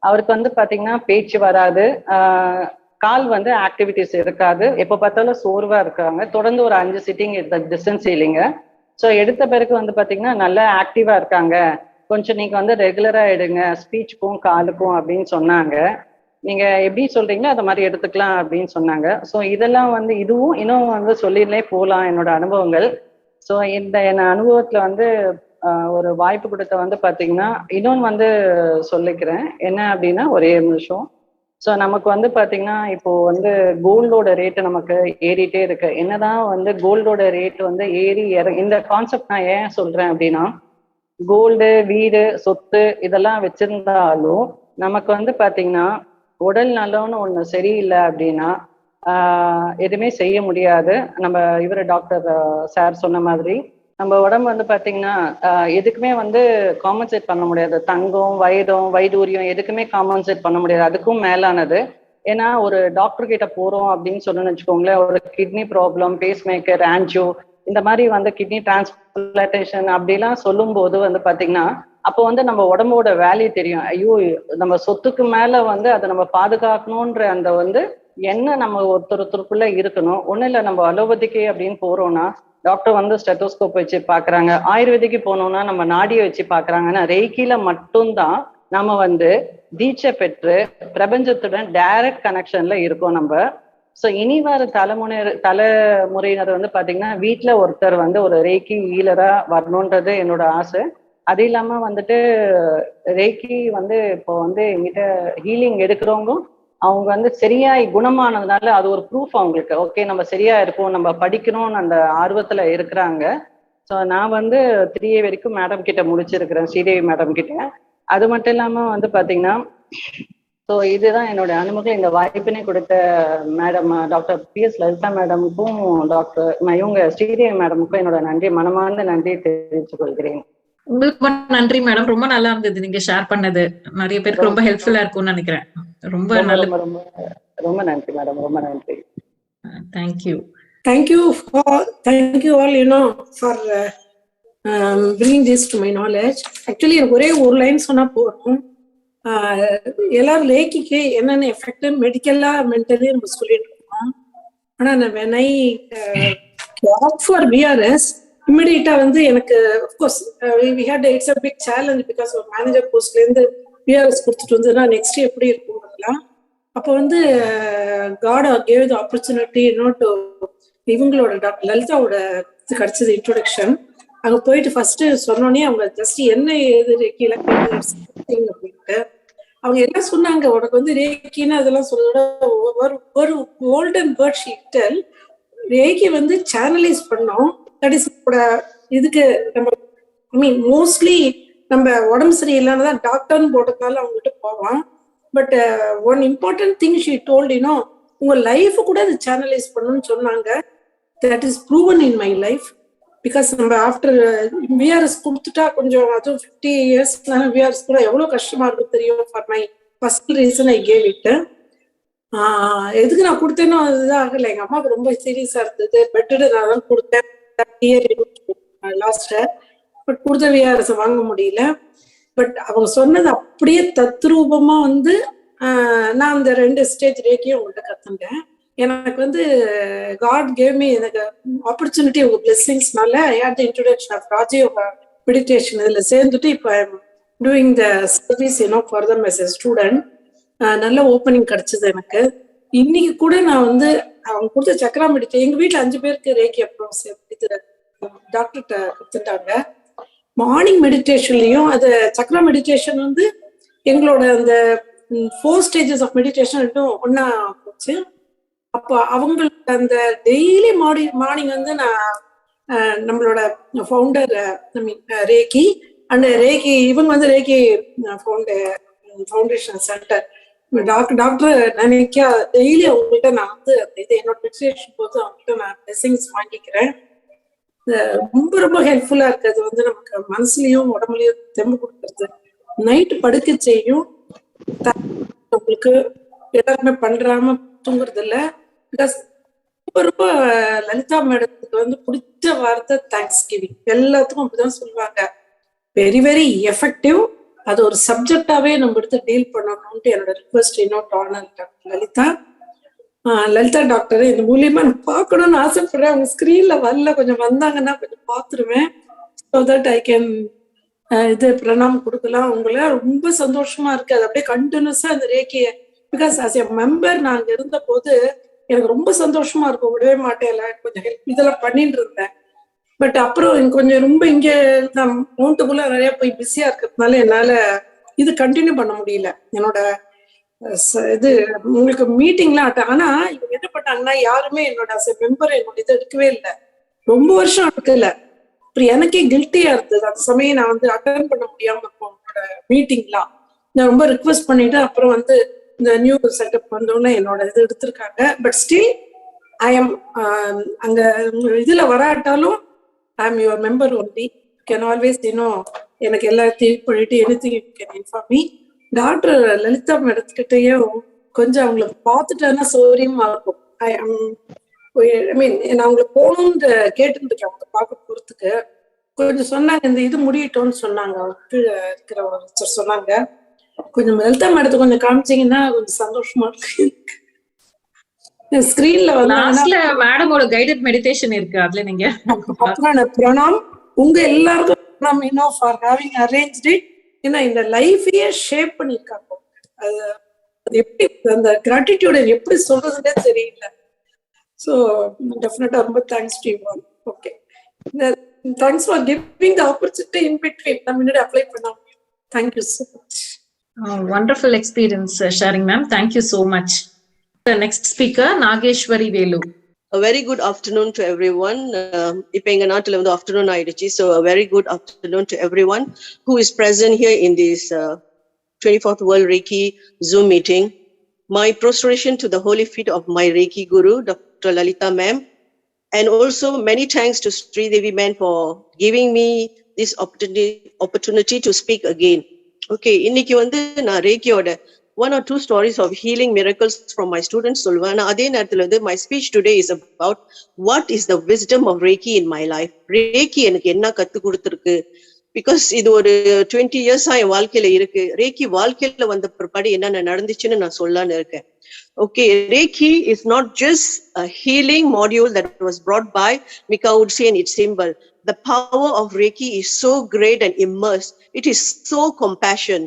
அவருக்கு வந்து பாத்தீங்கன்னா பேச்சு வராது, கால் வந்து ஆக்டிவிட்டிஸ் இருக்காது, எப்போ பார்த்தாலும் சோர்வா இருக்காங்க. தொடர்ந்து ஒரு 5 சிட்டிங் எடுத்த டிஸ்டன்ஸ் ஹீலிங்க. ஸோ எடுத்த பிறகு வந்து பாத்தீங்கன்னா நல்லா ஆக்டிவா இருக்காங்க, கொஞ்சம் நீங்க வந்து ரெகுலரா எடுங்க ஸ்பீச்சுக்கும் காலுக்கும் அப்படின்னு சொன்னாங்க. நீங்க எப்படி சொல்றீங்களோ அதை மாதிரி எடுத்துக்கலாம் அப்படின்னு சொன்னாங்க. ஸோ இதெல்லாம் வந்து இதுவும் இன்னும் வந்து சொல்லிடலே போகலாம் என்னோட அனுபவங்கள். ஸோ இந்த என் அனுபவத்துல வந்து ஒரு வாய்ப்பு கொடுத்த வந்து பாத்தீங்கன்னா இன்னொன்று வந்து சொல்லிக்கிறேன். என்ன அப்படின்னா ஒரே நிமிஷம். ஸோ நமக்கு வந்து பாத்தீங்கன்னா இப்போ வந்து கோல்டோட ரேட்டு நமக்கு ஏறிட்டே இருக்கு. என்னதான் வந்து கோல்டோட ரேட் வந்து ஏறி இந்த கான்செப்ட் நான் ஏன் சொல்றேன் அப்படின்னா, கோல்டு, வீடு, சொத்து இதெல்லாம் வச்சிருந்தாலும் நமக்கு வந்து பாத்தீங்கன்னா உடல் நலம்னு ஒண்ணு சரியில்லை அப்படின்னா எதுவுமே செய்ய முடியாது. நம்ம இவர் டாக்டர் சார் சொன்ன மாதிரி நம்ம உடம்பு வந்து பாத்தீங்கன்னா எதுக்குமே வந்து காம்பன்சேட் பண்ண முடியாது. தங்கம், வைடூரியம் எதுக்குமே காம்பன்சேட் பண்ண முடியாது, அதுக்கும் மேலானது. ஏன்னா ஒரு டாக்டர் கிட்ட போறோம் அப்படின்னு சொன்னு வச்சுக்கோங்களேன், ஒரு kidney problem, base maker, angio இந்த மாதிரி வந்து கிட்னி டிரான்ஸ்பிளான்டேஷன் அப்படிலாம் சொல்லும் போது வந்து பாத்தீங்கன்னா அப்போ வந்து நம்ம உடம்போட வேல்யூ தெரியும். ஐயோ நம்ம சொத்துக்கு மேல வந்து அதை நம்ம பாதுகாக்கணும்ன்ற அந்த வந்து என்ன நம்ம ஒருத்தருக்குள்ள இருக்கணும். ஒன்றும் இல்லை, நம்ம அலோபதிக்கு அப்படின்னு போறோம்னா டாக்டர் வந்து ஸ்டெத்தோஸ்கோப் வச்சு பாக்குறாங்க, ஆயுர்வேதிக்கு போனோம்னா நம்ம நாடியை வச்சு பாக்குறாங்கன்னா, ரெய்கில மட்டும்தான் நம்ம வந்து தீட்சை பெற்று பிரபஞ்சத்துடன் டைரக்ட் கனெக்ஷன்ல இருக்கோம் நம்ம. ஸோ இனி வர தலைமுறையினர் வந்து பாத்தீங்கன்னா வீட்டுல ஒருத்தர் வந்து ஒரு ரேக்கி ஹீலரா வரணுன்றது என்னோட ஆசை. அது இல்லாம வந்துட்டு ரேக்கி வந்து இப்போ வந்து எங்கிட்ட ஹீலிங் எடுக்கிறவங்க அவங்க வந்து சரியாய் குணமானதுனால அது ஒரு ப்ரூஃப் அவங்களுக்கு. ஓகே நம்ம சரியா இருப்போம், நம்ம படிக்கணும்னு அந்த ஆர்வத்துல இருக்கிறாங்க. ஸோ நான் வந்து 3A வரைக்கும் மேடம் கிட்ட முடிச்சிருக்கிறேன், ஸ்ரீதேவி மேடம் கிட்ட. அது மட்டும் இல்லாம வந்து பாத்தீங்கன்னா ஸோ இதுதான் என்னோட அனுபவம். இந்த வாய்ப்பினை கொடுத்த மேடம் டாக்டர் PS லலிதா மேடமுக்கும் டாக்டர் இவங்க ஸ்ரீதேவி மேடமுக்கும் என்னோட நன்றி, மனமார்ந்த நன்றியை தெரிவித்துக் கொள்கிறேன். உங்களுக்கு நன்றி மேடம், ரொம்ப நல்லா இருந்தது நீங்க ஷேர் பண்ணது. நிறைய பேருக்கு ரொம்ப ஹெல்ப்ஃபுல்லா இருக்கும்னு நினைக்கிறேன். ரொம்ப நல்ல ரொம்ப நன்றி மேடம், ரொம்ப நன்றி. Thank you. Thank you all, for bringing this to my knowledge. Actually எனக்கு ஒரே ஒரு லைன் சொன்னா போதும். எல்லாரும் லேக்கிக்கு என்னென்ன எஃபெக்ட் மெடிக்கலா மென்டலி நம்ம சொல்லிட்டு இருக்கோம். ஆனா when I opt for VRS இமிடியேட்டா வந்து எனக்கு of course we had it's a big challenge because ஒரு மேனேஜர் போஸ்ட்ல இருந்து VRS கொடுத்துட்டு வந்து நெக்ஸ்ட் எப்படி இருக்கும் அப்போ வந்து God gave the opportunity to இவங்களோட டாக்டர் லலிதாவோட கிடைச்சது இன்ட்ரோடக்ஷன். அங்க போயிட்டு ஃபர்ஸ்ட் சொன்னோடனே அவங்க ஜஸ்ட் என்ன ஏது ரேக்கில அப்படின்ட்டு அவங்க என்ன சொன்னாங்க, உனக்கு வந்து ரேக்கின்னு அதெல்லாம் சொல்றத ஒரு கோல்டன் வேர்ட் ஷீட்டல் ரேக்கி வந்து சேனலைஸ் பண்ணோம். தட் இஸ் இதுக்கு நம்ம ஐ மீன் மோஸ்ட்லி நம்ம உடம்பு சரியில்லைன்னு டாக்டர்னு போட்டதுனால அவங்ககிட்ட போவான். But one important thing she told உங்க லைஃப் கூட அது சேனலைஸ் பண்ணணும்னு சொன்னாங்க. That is proven in my life. Because நம்ம ஆஃப்டர் விஆர்எஸ் கொடுத்துட்டா கொஞ்சம் அதுவும் 50 years விஆர்எஸ் கூட எவ்வளவு கஷ்டமா இருக்கு தெரியும். For my first reason I gave it. எதுக்கு நான் கொடுத்தேனோ அதுதான் ஆகல. எங்க அம்மாவுக்கு ரொம்ப சீரியஸா இருந்தது. பெட்டு நான் தான் கொடுத்தேன் லாஸ்ட். பட் கொடுத்த விஆர்எஸ் வாங்க முடியல. பட் அவங்க சொன்னது அப்படியே தத்ரூபமா வந்து நான் அந்த 2 ஸ்டேஜ் ரேக்கியும் உங்கள்கிட்ட கத்துட்டேன். எனக்கு வந்து காட் கேவ் மீ எனக்கு ஆப்பர்ச்சுனிட்டி உங்க பிளெஸிங்ஸ்னால I had the introduction of Rajayoga meditation இதுல சேர்ந்துட்டு இப்போ I am doing the service for them as a student. நல்ல ஓப்பனிங் கிடைச்சது எனக்கு. இன்னைக்கு கூட நான் வந்து அவங்க கொடுத்த சக்கரா மெடிடேஷன் எங்க வீட்டுல 5 பேருக்கு ரேக்கி அப்ரோச் டாக்டர்கிட்ட கொடுத்துட்டாங்க. மார்னிங் மெடிடேஷன்லயும் அது சக்கரா மெடிடேஷன் வந்து எங்களோட அந்த 4 stages ஆஃப் மெடிடேஷன் இன்னும் ஒன்னா போச்சு. அப்போ அவங்களுக்கு அந்த டெய்லி மார்னிங் வந்து நான் நம்மளோட ஃபவுண்டர் ரேக்கி அண்ட் ரேக்கி இவங்க வந்து ரேக்கி ஃபவுண்டேஷன் சென்டர் டாக்டர் நினைக்க டெய்லி அவங்கள்ட்ட நான் வந்து இது என்னோட மெடிடேஷன் போது அவங்கள்ட்ட நான் பிளெஸிங்ஸ் வாங்கிக்கிறேன். ரொம்ப ரொம்ப ஹெல்ப்ஃபுல்லா இருக்கு. அது வந்து நமக்கு மனசுலயும் உடம்புலயும் தெம்பு கொடுக்கறது. நைட்டு படுக்க செய்யும் உங்களுக்கு எல்லாருமே பண்றாம தூங்குறது இல்ல. பிகாஸ் ரொம்ப ரொம்ப லலிதா மேடத்துக்கு வந்து பிடிச்ச வார்த்தை தேங்க்ஸ் கிவிங். எல்லாத்துக்கும் அப்படிதான் சொல்லுவாங்க. Very very effective. அது ஒரு சப்ஜெக்டாவே நம்ம எடுத்து டீல் பண்ணணும்ட்டு என்னோட ரிக்வெஸ்ட் லலிதா. லலிதா டாக்டர் இந்த மூலியமா நான் பார்க்கணும்னு ஆசைப்படுறேன். அவங்க ஸ்கிரீன்ல வரல, கொஞ்சம் வந்தாங்கன்னா கொஞ்சம் பார்த்துருவேன். ஸோ தட் ஐ கேன் இது பிரணாம் கொடுக்கலாம். உங்களை ரொம்ப சந்தோஷமா இருக்கு. அது அப்படியே கண்டினியூஸா அந்த ரேக்கிய பிகாஸ் ஆஸ் எ மெம்பர் நான் அங்க இருந்த போது எனக்கு ரொம்ப சந்தோஷமா இருக்கும். விடவே மாட்டேன், கொஞ்சம் ஹெல்ப் இதெல்லாம் பண்ணிட்டு இருந்தேன். பட் அப்புறம் கொஞ்சம் ரொம்ப இங்க நான் மவுண்ட்டுக்குள்ள நிறைய போய் பிஸியா இருக்கிறதுனால என்னால இது கண்டினியூ பண்ண முடியல. என்னோட இது உங்களுக்கு மீட்டிங்லாம் ஆனா இவங்க என்ன பண்ணாங்கன்னா யாருமே என்னோட மெம்பர் என்னோட இதை எடுக்கவே இல்லை. ரொம்ப வருஷம் எடுக்கல. அப்புறம் எனக்கே கில்ட்டியா இருந்தது. அந்த சமயம் நான் வந்து அட்டன் பண்ண முடியாம இருக்கும் என்னோட மீட்டிங்லாம். நான் ரொம்ப ரிக்வெஸ்ட் பண்ணிட்டு அப்புறம் வந்து இந்த நியூ செட்டப் வந்தோடனே என்னோட இது எடுத்திருக்காங்க. பட் ஸ்டில் ஐ எம் அங்க இதுல வராட்டாலும் I am your member only. Can always எனக்கு எல்லாத்தையும் பண்ணிட்டு anything you can inform me. Doctor Lalitha மேடத்துக்கிட்டையும் கொஞ்சம் அவங்களை பார்த்துட்டேன்னா சௌரியமா இருக்கும். ஐ மீன் நான் அவங்களை போகணும்னு கேட்டுட்டு இருக்கேன். அவங்க பார்க்க போறதுக்கு கொஞ்சம் சொன்னாங்க. இந்த இது முடியட்டோம்னு சொன்னாங்க. கீழே இருக்கிற ஒருத்தர் சொன்னாங்க, கொஞ்சம் லலிதா மேடத்தை கொஞ்சம் காமிச்சீங்கன்னா கொஞ்சம் சந்தோஷமா இருக்கு. ஸ்கிரீன்ல வந்து மேடமோட கைடட் மெடிடேஷன் இருக்கு, அதுல நீங்க பிரணாம் உங்க எல்லாருக்கும் Pranam for having arranged it. ஏன்னா இந்த லைஃபையே ஷேப் பண்ணிருக்காங்க. அது எப்படி அந்த கிராட்டிடியூட எப்படி சொல்றதுன்னே தெரியல. ஸோ டெஃபினட்டா ரொம்ப thanks to you all. Okay, thanks for giving the opportunity in between. நான் முன்னாடி அப்ளை பண்ண முடியும். Thank you so much. Wonderful experience sharing ma'am. Thank you so much. The next speaker, Nageshwari Velu. A very good afternoon to everyone. Ipo enga naatula vandu afternoon aiduchi, so a very good afternoon to everyone who is present here in this 24th World Reiki Zoom meeting. My prostration to the holy feet of my Reiki Guru, Dr. Lalita ma'am, and also many thanks to Sri Devi ma'am for giving me this opportunity to speak again. Okay, இன்னைக்கு வந்து நான் ரேக்கியோட 1 or 2 stories of healing miracles from my students சொல்லுவேன். அதே நேரத்துல வந்து my speech today is about what is the wisdom of Reiki in my life. Reiki எனக்கு என்ன கத்து கொடுத்திருக்கு, பிகாஸ் இது ஒரு 20 years என் வாழ்க்கையில இருக்கு. ரேக்கி வாழ்க்கையில வந்த பிற்பாடு என்னென்ன நடந்துச்சுன்னு நான் சொல்லலான்னு இருக்கேன். Okay, Reiki is not just a healing module that was brought by Mika Udsi and its symbol. The power of Reiki is so great and immersed. It is so compassion.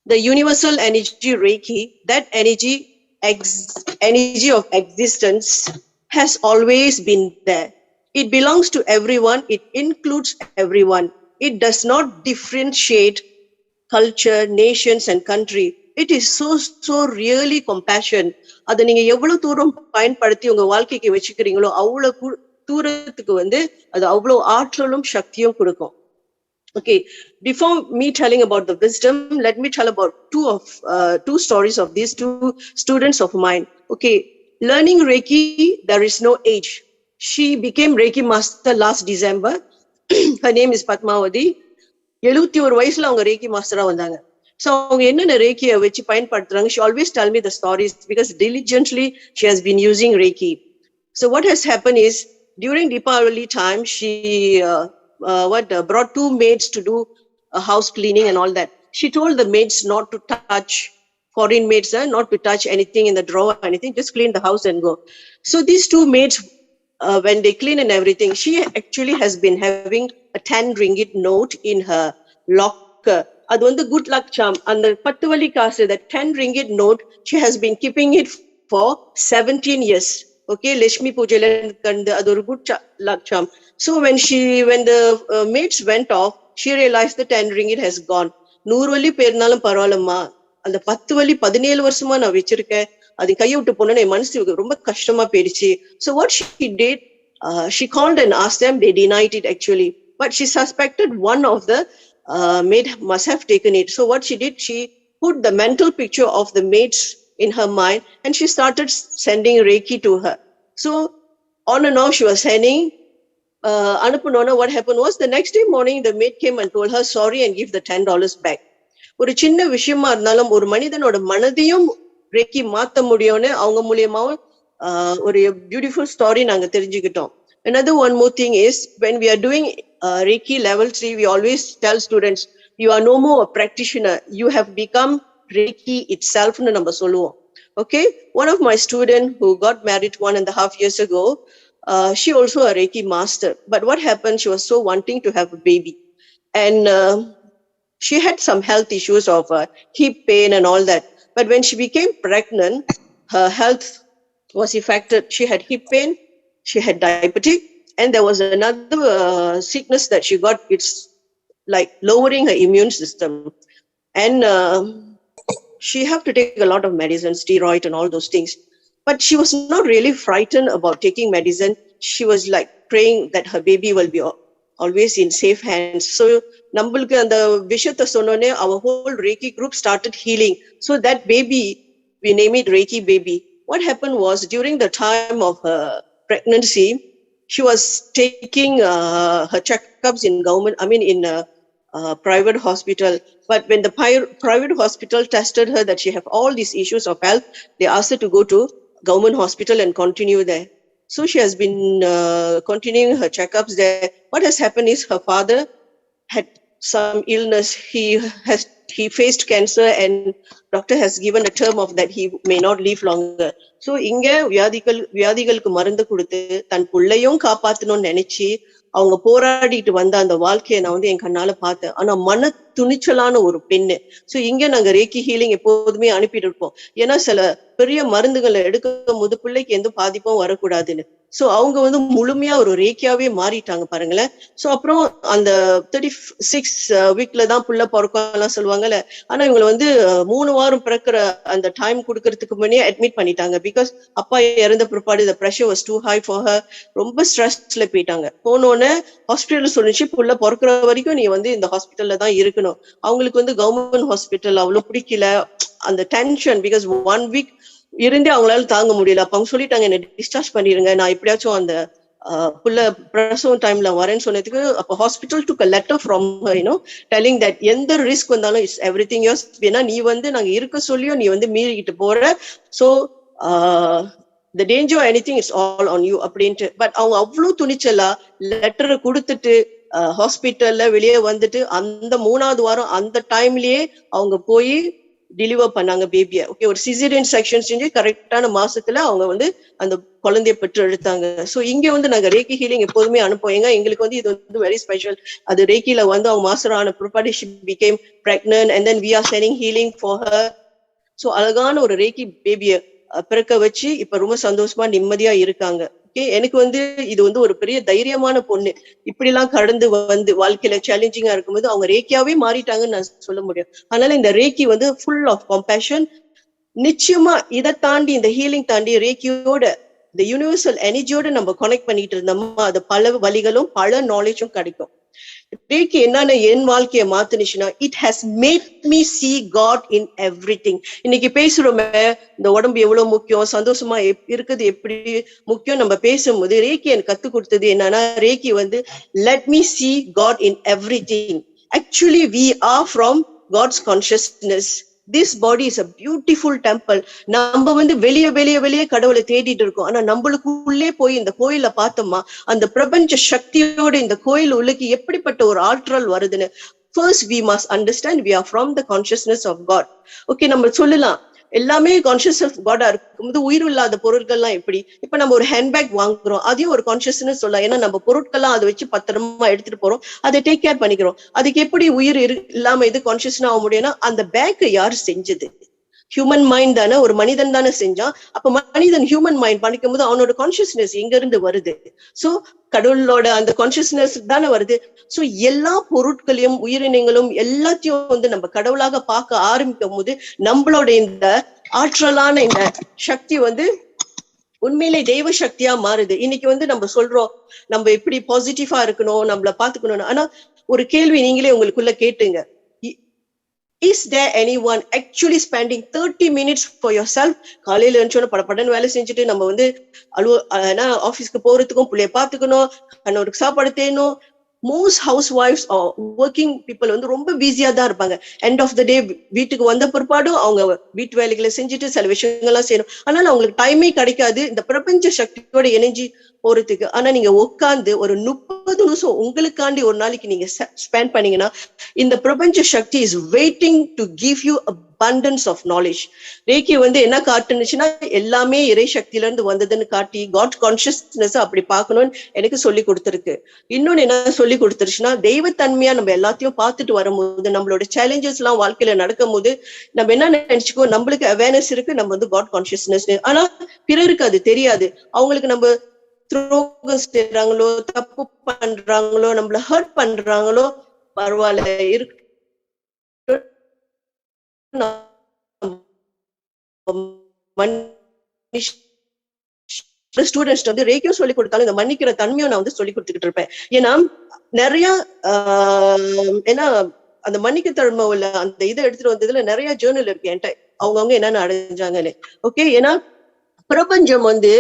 the universal energy Reiki, that energy of existence has always been there. It belongs to everyone. It includes everyone. It does not differentiate culture, nations and country. It is so really compassion. அதை நீங்க எவ்வளவு தூரம் பயன்படுத்தி உங்க வாழ்க்கைக்கு வச்சுக்கிறீங்களோ அவ்வளவு தூரத்துக்கு வந்து அது அவ்வளவு ஆற்றலும் சக்தியும் கொடுக்கும். Okay, before me telling about the wisdom, let me tell about two stories of these two students of mine. Okay, learning Reiki, there is no age. She became Reiki master last December. Her name is Padmavati. 71 வயசுல அவங்க Reiki மாஸ்டரா வந்தாங்க. So அவங்க என்னென்ன Reikiயை வச்சு பயன்படுத்துறாங்க, she always tell me the stories because diligently she has been using Reiki. So what has happened is during Deepavali time, she brought 2 maids to do a house cleaning and all that. She told the maids not to touch, foreign maids, not to touch anything in the drawer, anything, just clean the house and go. So these 2 maids, when they clean and everything, she actually has been having a 10 ringgit note in her locker. அது வந்து good luck charm. அந்த 10 வலி காசு, that 10 ringgit note, she has been keeping it for 17 years. Okay, Lakshmi Pujala kandu adu oru good luck charm. So when the maids went off, she realized the 10 ringgit has gone. 100 வலி பேர்னாலும் பரவாயில்லம்மா, அந்த 10 வலி 17 வருஷமா நான் வச்சிருக்கேன், அது கையை விட்டு போனா என் மனசுக்கு ரொம்ப கஷ்டமா போயிடுச்சு. So what she did, she called and asked them. They denied it actually, but she suspected one of the maid must have taken it. So what she did, she put the mental picture of the maids in her mind and she started sending Reiki to her. So on and off she was sending. Anupunona, what happened was the next day morning the maid came and told her sorry and give the $10 back. ஒரு சின்ன விஷயமா இருந்தாலும் ஒரு மனிதனோட மனதையும் Reiki மாத்த முடியும்னு அவங்க மூலமாவும் ஒரு beautiful story நாங்க தெரிஞ்சுக்கிட்டோம். Another one more thing is, when we are doing Reiki level 3, we always tell students, you are no more a practitioner, you have become Reiki itself nu நம்ம சொல்லுவோம். Okay, one of my students who got married 1.5 years ago, she also a Reiki master, but what happened, she was so wanting to have a baby and she had some health issues of hip pain and all that, but when she became pregnant, her health was affected. She had hip pain, she had diabetic, and there was another sickness that she got. It's like lowering her immune system, and she have to take a lot of medicine, steroid and all those things. But she was not really frightened about taking medicine. She was like praying that her baby will be always in safe hands. So நம்மளுக்கு அந்த விஷயத்தை சொன்னோனே our whole Reiki group started healing. So that baby, we name it Reiki baby. What happened was, during the time of her pregnancy, she was taking her checkups in private hospital. But when the private hospital tested her that she have all these issues of health, they asked her to go to government hospital and continue there. So she has been continuing her checkups there. What has happened is her father had some illness. He faced cancer and doctor has given a term of that he may not live longer. So இங்க வியாதிகளுக்கு மருந்து கொடுத்து தன் பிள்ளையும் காப்பாத்தணும்னு நினைச்சு அவங்க போராடிட்டு வந்த அந்த வாழ்க்கையை நான் வந்து என் கண்ணால பார்த்தேன். ஆனா மன துணிச்சலான ஒரு பெண்ணு. சோ இங்க நாங்க ரேக்கி ஹீலிங் எப்போதுமே அனுப்பிட்டு இருப்போம். ஏன்னா சில பெரிய மருந்துகளை எடுக்கும் போது பிள்ளைக்கு எந்த பாதிப்பும் வரக்கூடாதுன்னு. சோ அவங்க வந்து முழுமையா ஒரு ரேக்கியாவே மாறிட்டாங்க பாருங்களேன். சோ அப்புறம் அந்த 36 வீக்ல தான் புள்ள பிறக்கும் எல்லாம் சொல்லுவாங்கல்ல. ஆனா இவங்களை வந்து 3 வாரம் பிறக்கிற அந்த டைம் கொடுக்கறதுக்கு முன்னே அட்மிட் பண்ணிட்டாங்க. பிகாஸ் அப்பா இறந்த பிற்பாடு the pressure was too high for her. ரொம்ப ஸ்ட்ரெஸ்ல போயிட்டாங்க. போனோன்னு ஹாஸ்பிட்டல் சொல்லிச்சு, புள்ள பிறக்கிற வரைக்கும் நீ வந்து இந்த ஹாஸ்பிட்டல்ல தான் இருக்கணும். அவங்களுக்கு வந்து கவர்மெண்ட் ஹாஸ்பிட்டல் அவ்வளவு பிடிக்கல. அந்த டென்ஷன், பிகாஸ் 1 வீக் இருந்தே அவங்களால தாங்க முடியல. அப்ப அவங்க சொல்லிட்டாங்க, என்ன டிஸ்சார்ஜ் பண்ணிருங்க, நான் எப்படியாச்சும் அந்த புள்ள பிரசவம் டைம்ல வரேன்னு சொன்னதுக்கு அப்ப hospital took a letter from her, telling that எந்த ரிஸ்க் வந்தாலும் இட்ஸ் எவ்ரிதிங் யோர்ஸ். ஏன்னா நீ வந்து நாங்க இருக்க சொல்லியும் நீ வந்து மீறிக்கிட்டு போற. So the danger or anything is all on you அப்படின்ட்டு. பட் அவங்க அவ்வளவு துணிச்சலா லெட்டரை கொடுத்துட்டு ஹாஸ்பிட்டல்ல வெளியே வந்துட்டு அந்த 3வது வாரம் அந்த டைம்லயே அவங்க போய் டெலிவர் பண்ணாங்க பேபியை. ஓகே, ஒரு சிசேரியன் செக்ஷன் செஞ்சு கரெக்டான மாசத்துல அவங்க வந்து அந்த குழந்தைய பெற்று எடுத்தாங்க. ஸோ இங்க வந்து நாங்க ரேக்கி ஹீலிங் எப்போதுமே அனுப்புவோம். ஏங்க எங்களுக்கு வந்து இது வந்து வெரி ஸ்பெஷல். அது ரேக்கில வந்து அவங்க மாஸ்டர் ஆன prepared she became pregnant and then we are sending healing for her. So அழகான ஒரு ரேக்கி பேபியை பிறக்க வச்சு இப்ப ரொம்ப சந்தோஷமா நிம்மதியா இருக்காங்க. ஓகே, எனக்கு வந்து இது வந்து ஒரு பெரிய தைரியமான பொண்ணு. இப்படி எல்லாம் கடந்து வந்து வாழ்க்கையில சேலஞ்சிங்கா இருக்கும்போது அவங்க ரேக்கியாவே மாறிட்டாங்கன்னு நான் சொல்ல முடியும். அதனால இந்த ரேக்கி வந்து ஃபுல் ஆஃப் கம்பேஷன். நிச்சயமா இதை தாண்டி இந்த ஹீலிங் தாண்டி ரேக்கியோட இந்த யூனிவர்சல் எனர்ஜியோட நம்ம கனெக்ட் பண்ணிட்டு இருந்தோமா, அது பல வழிகளும் பல நாலேஜும் கிடைக்கும். ரேக்கி என்னன்னு என் வாழ்க்கையை மாத்துனுச்சுன்னா, it has made me see God in everything. இன்னைக்கு பேசுறோமே இந்த உடம்பு எவ்வளவு முக்கியம், சந்தோஷமா இருக்குது எப்படி முக்கியம் நம்ம பேசும்போது ரேக்கி எனக்கு கத்து கொடுத்தது என்னன்னா, ரேக்கி வந்து let me see God in everything. Actually we are from God's consciousness. This body is a beautiful temple. நம்ம வந்து வெளியே கடவுளை தேடிட்டு இருக்கோம். ஆனா நம்மளுக்குள்ளே போய் இந்த கோயில பார்த்தோமா, அந்த பிரபஞ்ச சக்தியோட இந்த கோயில் உள்ளுக்கு எப்படிப்பட்ட ஒரு ஆற்றல் வருதுன்னு first we must understand we are from the consciousness of God. Okay, நம்ம சொல்லலாம் எல்லாமே கான்சியஸ் ஆஃப் காடா இருக்கும்போது உயிர் இல்லாத பொருட்கள்லாம் எப்படி, இப்ப நம்ம ஒரு ஹேண்ட்பேக் வாங்குறோம், அதையும் ஒரு கான்சியஸ்னஸ் சொல்லலாம். ஏன்னா நம்ம பொருட்கள்லாம் அதை வச்சு பத்திரமா எடுத்துட்டு போறோம், அதை டேக் கேர் பண்ணிக்கிறோம். அதுக்கு எப்படி உயிர் இல்லாம இது கான்சியஸ்னா ஆக முடியும்னா, அந்த பேக்கை யார் செஞ்சது? ஹியூமன் மைண்ட் தானே, ஒரு மனிதன் தானே செஞ்சான். அப்ப மனிதன் ஹியூமன் மைண்ட் பண்ணிக்கும் போது அவனோட கான்சியஸ்னஸ் எங்க இருந்து வருது? சோ கடவுளோட அந்த கான்சியஸ்னஸ் தானே வருது. சோ எல்லா பொருட்களையும் உயிரினங்களும் எல்லாத்தையும் வந்து நம்ம கடவுளாக பார்க்க ஆரம்பிக்கும் போது நம்மளோட இந்த ஆற்றலான இந்த சக்தி வந்து உண்மையிலே தெய்வ சக்தியா மாறுது. இன்னைக்கு வந்து நம்ம சொல்றோம் நம்ம எப்படி பாசிட்டிவா இருக்கணும், நம்மள பாத்துக்கணும்னு. ஆனா ஒரு கேள்வி நீங்களே உங்களுக்குள்ள கேட்டுங்க, is there anyone actually spending 30 minutes for yourself? காலையில எழுந்தோட படப்படன்னு வேலை செஞ்சுட்டு நம்ம வந்து ஆபீஸ்க்கு போறதுக்கும் பிள்ளைய பாத்துக்கணும், கண்ணோருக்கு சாப்பாடு தேணும். Most house wives working people வந்து ரொம்ப பிஸியா தான் இருப்பாங்க. எண்ட் ஆஃப் த டே வீட்டுக்கு வந்த பிற்பாடும் அவங்க வீட்டு வேலைகளை செஞ்சுட்டு சில விஷயங்கள்லாம் செய்யணும். அதனால அவங்களுக்கு டைமே கிடைக்காது இந்த பிரபஞ்ச சக்தியோட இணைஞ்சி போறதுக்கு. ஆனா நீங்க உட்கார்ந்து ஒரு 30 நிமிஷம் உங்களுக்காண்டி ஒரு நாளைக்கு நீங்க ஸ்பெண்ட் பண்ணீங்கன்னா, இந்த பிரபஞ்ச சக்தி is waiting to give you abundance of knowledge. Reiki வந்து என்ன காட்டுனுச்சுன்னா, எல்லாமே இறை சக்தியில இருந்து வந்ததுன்னு காட்டி காட் கான்சியஸ்னஸ் அப்படி பார்க்கணும்னு எனக்கு சொல்லி கொடுத்துருக்கு. இன்னொன்னு என்ன சொல்லி கொடுத்துருச்சுன்னா, தெய்வத்தன்மையா நம்ம எல்லாத்தையும் பார்த்துட்டு வரும்போது, நம்மளோட சேலஞ்சஸ் எல்லாம் வாழ்க்கையில நடக்கும் போது நம்ம என்ன நினைச்சுக்கோ, நம்மளுக்கு அவேர்னஸ் இருக்கு, நம்ம வந்து காட் கான்சியஸ்னஸ். ஆனா பிறருக்கு அது தெரியாது. அவங்களுக்கு நம்ம துரோகம் செய்யறாங்களோ, தப்பு பண்றாங்களோ, நம்மள ஹர்ட் பண்றாங்களோ, பரவாயில்ல இருக்கு ஸ்டூடெண்ட்ஸ் வந்து ரேக்கியும் சொல்லி கொடுத்தாலும் இந்த மன்னிக்கிற தன்மையும் நான் வந்து சொல்லி கொடுத்துக்கிட்டு இருப்பேன். ஏன்னா நிறைய ஏன்னா அந்த மன்னிக்க தன்மை உள்ள அந்த இதை எடுத்துட்டு வந்ததுல நிறைய ஜேர்னல் இருக்கு என்கிட்ட, அவங்கவுங்க என்னென்ன அடைஞ்சாங்கன்னு. ஓகே, ஏன்னா பிரபஞ்சம் வந்து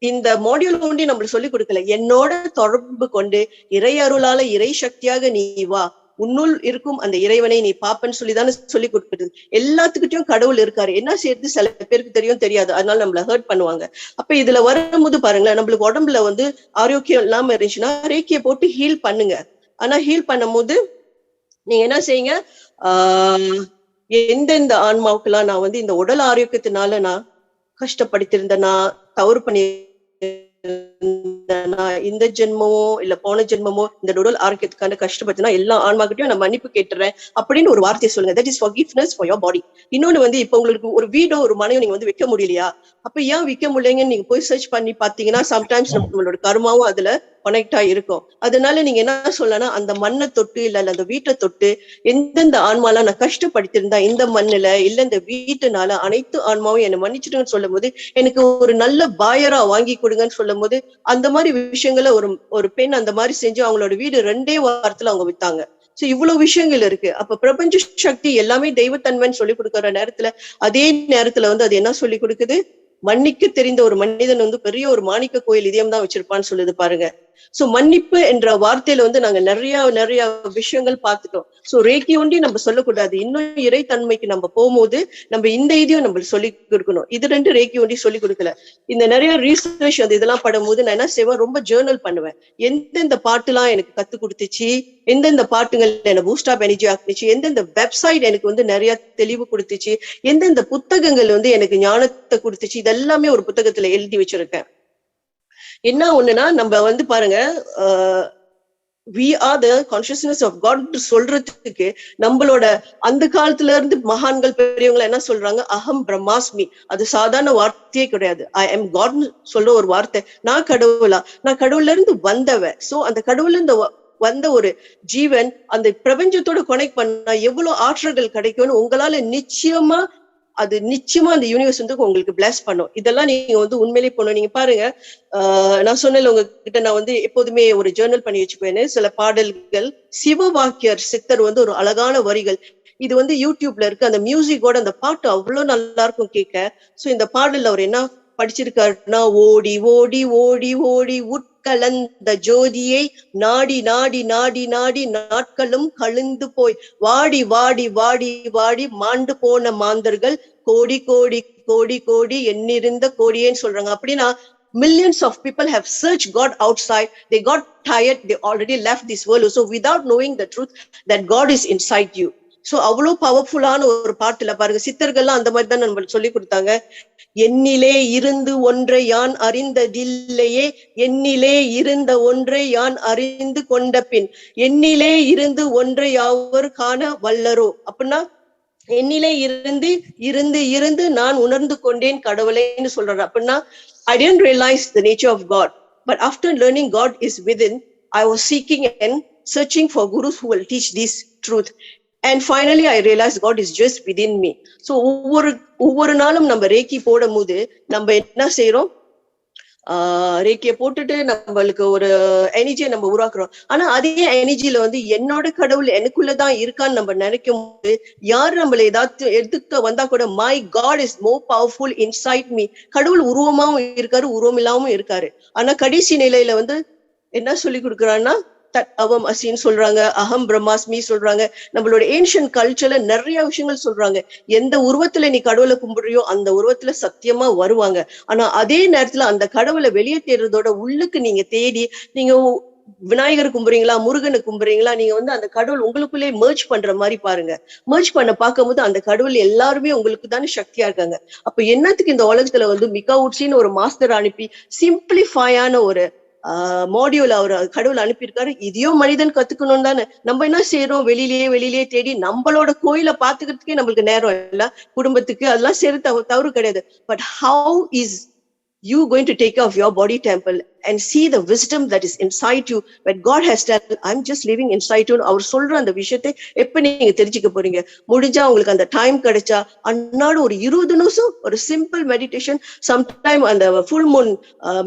இந்த மாடியூல் ஒண்டி நம்மளுக்கு சொல்லி கொடுக்கல, என்னோட தொடர்பு கொண்டு இறை அருளால இறை சக்தியாக நீ வா, உன்னுள் இருக்கும் அந்த இறைவனை நீ பாப்பன்னு சொல்லிதானே சொல்லி கொடுக்குறது. எல்லாத்துக்கிட்டையும் கடவுள் இருக்காரு. என்ன செய்யறது சில பேருக்கு தெரியும், தெரியாது. அதனால நம்மள ஹர்ட் பண்ணுவாங்க. அப்ப இதுல வரும்போது பாருங்களேன், நம்மளுக்கு உடம்புல வந்து ஆரோக்கியம் இல்லாம இருந்துச்சுன்னா ரேக்கிய போட்டு ஹீல் பண்ணுங்க. ஆனா ஹீல் பண்ணும் போது நீங்க என்ன செய்யுங்க, எந்தெந்த ஆன்மாவுக்கெல்லாம் நான் வந்து இந்த உடல் ஆரோக்கியத்தினால நான் கஷ்டப்படுத்திருந்தேனா, தவறு பண்ணி இந்த ஜென்மமோ இல்ல போன ஜென்மமோ இந்த உடல் ஆரோக்கியத்துக்கான கஷ்டப்பட்டுனா எல்லா ஆன்மாக்கிட்டையும் நான் மன்னிப்பு கேட்டுறேன் அப்படின்னு ஒரு வார்த்தையை சொல்லுங்க. That is forgiveness for your body. இன்னொன்னு வந்து இப்ப உங்களுக்கு ஒரு வீடோ ஒரு மனையோ நீங்க வந்து விற்க முடியலையா, அப்ப ஏன் விற்க முடியலைங்கன்னு நீங்க போய் சர்ச் பண்ணி பாத்தீங்கன்னா சம்டைம்ஸ் நம்மளோட கர்மாவும் அதுல கனெக்டா இருக்கும். அதனால நீங்க என்ன சொல்லலாம், அந்த மண்ணை தொட்டு இல்ல அந்த வீட்டை தொட்டு எந்தெந்த ஆன்மாலாம் நான் கஷ்டப்படுத்திருந்தா இந்த மண்ணுல இல்ல இந்த வீட்டுனால அனைத்து ஆன்மாவும் என்னை மன்னிச்சுட்டுன்னு சொல்லும் போது, எனக்கு ஒரு நல்ல பாயரா வாங்கி கொடுங்கன்னு சொல்லும் போது, அந்த மாதிரி விஷயங்களை ஒரு பெண் அந்த மாதிரி செஞ்சு அவங்களோட வீடு 2 வாரத்துல அவங்க வித்தாங்க. சோ இவ்வளவு விஷயங்கள் இருக்கு. அப்ப பிரபஞ்ச சக்தி எல்லாமே தெய்வத்தன்மைன்னு சொல்லி கொடுக்குற நேரத்துல, அதே நேரத்துல வந்து அது என்ன சொல்லி கொடுக்குது, மன்னிக்க தெரிந்த ஒரு மனிதன் வந்து பெரிய ஒரு மாணிக்க கோயில் இதயம் தான் வச்சிருப்பான்னு சொல்லுது பாருங்க. சோ மன்னிப்பு என்ற வார்த்தையில வந்து நாங்க நிறைய விஷயங்கள் பார்த்துட்டோம். சோ ரேக்கி ஒண்டி நம்ம சொல்லக்கூடாது, இன்னும் இறைத்தன்மைக்கு நம்ம போகும்போது நம்ம இந்த இதையும் நம்ம சொல்லி கொடுக்கணும். இது 2 ரேக்கி ஒண்டி சொல்லி கொடுக்கல. இந்த நிறைய ரீசர்ச் அந்த இதெல்லாம் படும்போது நான் என்ன செய்வேன், ரொம்ப ஜேர்னல் பண்ணுவேன். எந்தெந்த பாட்டுலாம் எனக்கு கத்து கொடுத்துச்சு, எந்தெந்த பாட்டுகள் எனக்கு பூஸ்ட் அப் எனர்ஜி ஆக்குச்சு, எந்தெந்த வெப்சைட் எனக்கு வந்து நிறைய தெளிவு கொடுத்துச்சு, எந்தெந்த புத்தகங்கள் வந்து எனக்கு ஞானத்தை கொடுத்துச்சு, இதெல்லாமே ஒரு புத்தகத்துல எழுதி வச்சிருக்கேன். என்ன ஒண்ணுன்னா, நம்ம வந்து பாருங்க, we are the consciousness of God சொல்றதுக்கு நம்மளோட அந்த காலத்துல இருந்து மகான்கள் பெரியவங்க என்ன சொல்றாங்க, அகம் பிரம்மாஸ்மி. அது சாதாரண வார்த்தையே கிடையாது. ஐ எம் காட் சொல்ற ஒரு வார்த்தை. நான் கடவுளா, நான் கடவுள்ல இருந்து வந்தவன். சோ அந்த கடவுள்ல இருந்து வந்த ஒரு ஜீவன் அந்த பிரபஞ்சத்தோட கனெக்ட் பண்ணா எவ்வளவு ஆற்றல்கள் கிடைக்கும்னு உங்களால நிச்சயமா அந்த யூனிவர்ஸ் வந்து உங்களுக்கு பிளஸ் பண்ணும். இதெல்லாம் நீங்க வந்து உண்மையிலேயே போகணும். நீங்க பாருங்க, நான் சொன்னேன் உங்ககிட்ட, நான் வந்து எப்போதுமே ஒரு ஜேர்னல் பண்ணி வச்சுக்குவேன்னு. சில பாடல்கள் சிவவாக்கியர் சித்தர் வந்து ஒரு அழகான வரிகள், இது வந்து யூடியூப்ல இருக்கு. அந்த மியூசிக்கோட அந்த பாட்டு அவ்வளவு நல்லா இருக்கும் கேட்க. சோ இந்த பாடல்ல அவர் என்ன படிச்சிருக்காருன்னா, ஓடி ஓடி ஓடி ஓடி உட்கலந்த ஜோதியை நாடி நாடி நாடி நாடி நாட்களும் கழிந்து போய் வாடி வாடி வாடி வாடி மாண்டு போன மாந்தர்கள் கோடி கோடி கோடி கோடி எண்ணிருந்த கோடியேன்னு சொல்றாங்க. அப்படின்னா millions of people have searched God outside. They got tired. They already left this world. So without knowing the truth that God is inside you. So அவ்வளவு பவர்ஃபுல்லான ஒரு பாட்டுல பாருங்க, சித்தர்கள்லாம் அந்த மாதிரி தான் நம்மளுக்கு சொல்லி கொடுத்தாங்க. என்னிலே இருந்து ஒன்றை யான் அறிந்ததில்லையே, என்னிலே இருந்த ஒன்றை யான் அறிந்து கொண்ட பின் என்னிலே இருந்து ஒன்றை யாவர் காண வல்லரோ. அப்படின்னா என்னிலே இருந்து இருந்து இருந்து நான் உணர்ந்து கொண்டேன் கடவுளைன்னு சொல்றாரு. அப்படின்னா I didn't realize the nature of God, but after learning God is within, I was seeking and searching for gurus who will teach this truth. And finally I realized God is just within me. So ஒவ்வொரு நாளும் நம்ம ரேக்கி போடும் போது நம்ம என்ன செய்யறோம், ரேக்கிய போட்டுட்டு நம்மளுக்கு ஒரு எனர்ஜியை நம்ம உருவாக்குறோம். ஆனா அதே எனர்ஜியில வந்து என்னோட கடவுள் எனக்குள்ளதான் இருக்கான்னு நம்ம நினைக்கும் போது, யாரு நம்மள ஏதாவது எடுத்துக்க வந்தா கூட, my God is more powerful inside me. கடவுள் உருவமாவும் இருக்காரு, உருவம் இல்லாமவும் இருக்காரு. ஆனா கடைசி நிலையில வந்து என்ன சொல்லி கொடுக்குறான்னா, தத் அவம் அசின்னு சொல்றாங்க, அகம் பிரம்மாஸ்மி சொல்றாங்க. நம்மளோட ஏன்ஷியன்ட் கல்ச்சர்ல நிறைய விஷயங்கள் சொல்றாங்க. எந்த உருவத்துல நீ கடவுளை கும்பிடுறியோ அந்த உருவத்துல சத்தியமா வருவாங்க. ஆனா அதே நேரத்துல அந்த கடவுளை வெளியே தேடுறதோட உள்ளுக்கு நீங்க தேடி, நீங்க விநாயகர் கும்புறீங்களா, முருகனை கும்புறீங்களா, நீங்க வந்து அந்த கடவுள் உங்களுக்குள்ளே மர்ஜ் பண்ற மாதிரி பாருங்க. மர்ஜ் பண்ண பார்க்கும்போது அந்த கடவுள் எல்லாருமே உங்களுக்கு தானே சக்தியா இருக்காங்க. அப்ப என்னத்துக்கு இந்த உலகத்துல வந்து மிகா உட்சின்னு ஒரு மாஸ்டர் அனுப்பி சிம்பிளிஃபையான ஒரு மாடியூல் அவர் கடவுள் அனுப்பியிருக்காரு. இதையும் மனிதன் கத்துக்கணும் தானே. நம்ம என்ன செய்யறோம், வெளியிலேயே தேடி நம்மளோட கோயிலை பாத்துக்கிறதுக்கே நம்மளுக்கு நேரம் இல்ல, குடும்பத்துக்கு அதெல்லாம் செய்யறது தவறு கிடையாது. But how is you going to take care of your body temple and see the wisdom that is inside you, when God has said I'm just living inside you. அவர் சொல்ற அந்த விஷயத்தை எப்ப நீங்க தெரிஞ்சுக்க போறீங்க? முடிஞ்சா உங்களுக்கு அந்த டைம் கிடைச்சா அன்னாடு ஒரு 20 நிமிஷம் ஒரு சிம்பிள் மெடிடேஷன், சம்டைம் அந்த ஃபுல் மூன்